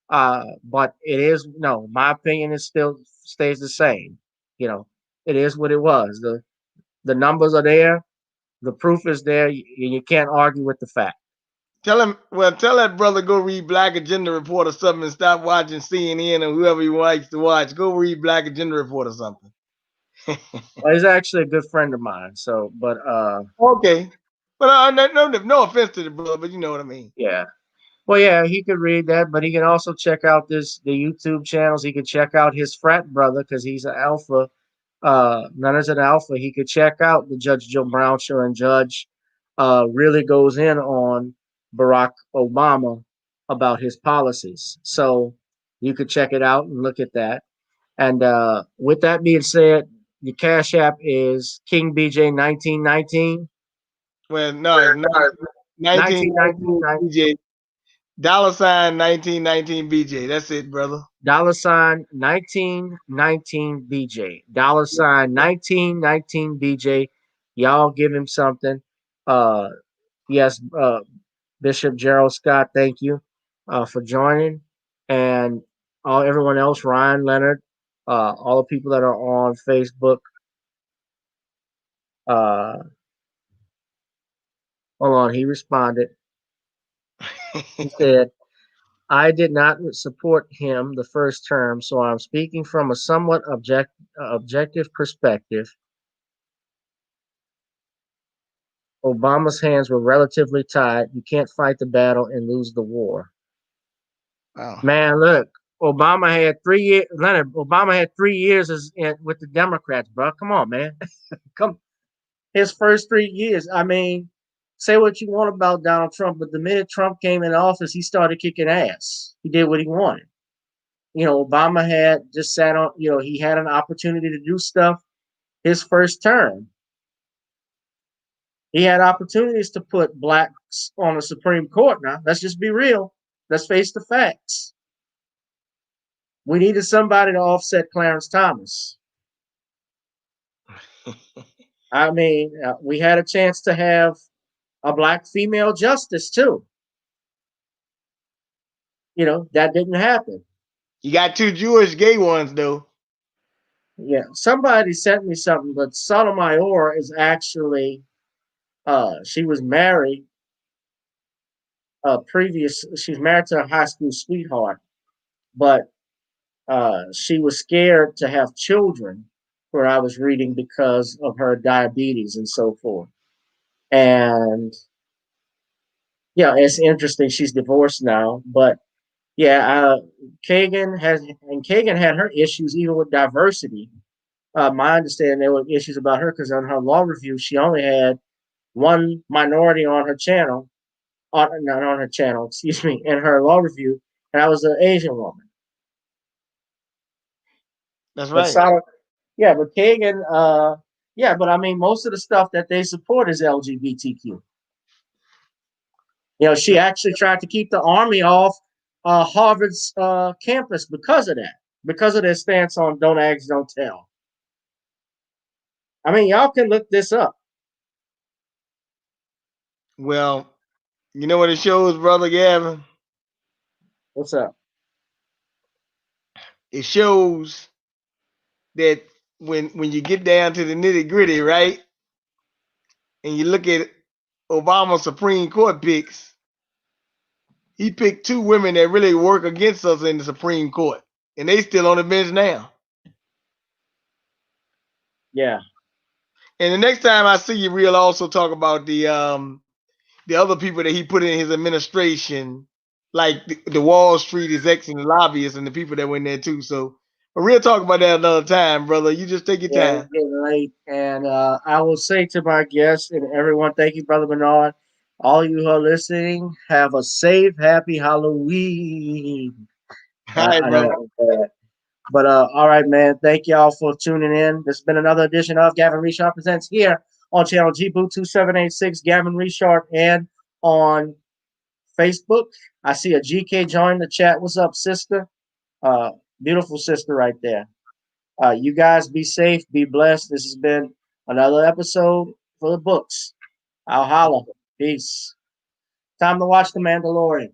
But my opinion is still stays the same. It is what it was. The numbers are there, the proof is there, and you can't argue with the fact. Tell that brother go read Black Agenda Report or something and stop watching CNN or whoever he likes to watch. Go read Black Agenda Report or something. Well, he's actually a good friend of mine. So, but okay, but no offense to the brother, but you know what I mean. Yeah. Well, yeah, he could read that, but he can also check out the YouTube channels. He could check out his frat brother because he's an alpha Leonard's an alpha. He could check out the Judge Joe Brown show, and Judge really goes in on Barack Obama about his policies. So you could check it out and look at that. And with that being said, your Cash App is King BJ 1919. Well, no, it's not 1919 BJ. $ 1919 BJ. That's it, brother. $ 1919 BJ. $ 1919 BJ. Y'all give him something. Yes, Bishop Gerald Scott, thank you for joining. And everyone else, Ryan Leonard, all the people that are on Facebook. Hold on, he responded. He said, I did not support him the first term, so I'm speaking from a somewhat objective perspective. Obama's hands were relatively tied. You can't fight the battle and lose the war. Wow. Man, look, Obama had 3 years. Leonard, Obama had 3 years with the Democrats, bro. Come on, man. Come, his first 3 years. I mean, say what you want about Donald Trump, but the minute Trump came in office, he started kicking ass. He did what he wanted. Obama had just sat on. He had an opportunity to do stuff his first term. He had opportunities to put blacks on the Supreme Court. Now, let's just be real. Let's face the facts. We needed somebody to offset Clarence Thomas. I mean, we had a chance to have a black female justice too. That didn't happen. You got 2 Jewish gay ones though. Yeah, somebody sent me something, but Sotomayor is actually, she was married. She's married to a high school sweetheart, but she was scared to have children, where I was reading, because of her diabetes and so forth. And yeah, it's interesting. She's divorced now, but yeah, Kagan had her issues even with diversity. My understanding, there were issues about her because on her law review, she only had one minority on her channel, not on her channel, excuse me, in her law review, and that was an Asian woman. That's right. But Kagan, but I mean, most of the stuff that they support is LGBTQ. She actually tried to keep the Army off Harvard's campus because of that, because of their stance on don't ask, don't tell. I mean, y'all can look this up. Well, you know what it shows, brother Gavin? What's up? It shows that when you get down to the nitty gritty, right? And you look at Obama's Supreme Court picks, he picked 2 women that really work against us in the Supreme Court, and they still on the bench now. Yeah. And the next time I see you, we'll also talk about the other people that he put in his administration, like the Wall Street execs and the lobbyists and the people that went there too. So, but we'll talk about that another time, brother. You just take your time. It's getting late, and I will say to my guests and everyone, thank you, Brother Bernard. All you who are listening, have a safe, happy Halloween. All right, brother. But all right, man. Thank y'all for tuning in. This has been another edition of Gavin Richard Presents here on channel GBoot 2786, Gavin Richard, and on Facebook. I see a GK join the chat. What's up, sister? Beautiful sister right there. You guys be safe, be blessed. This has been another episode for the books. I'll holla. Peace. Time to watch The Mandalorian.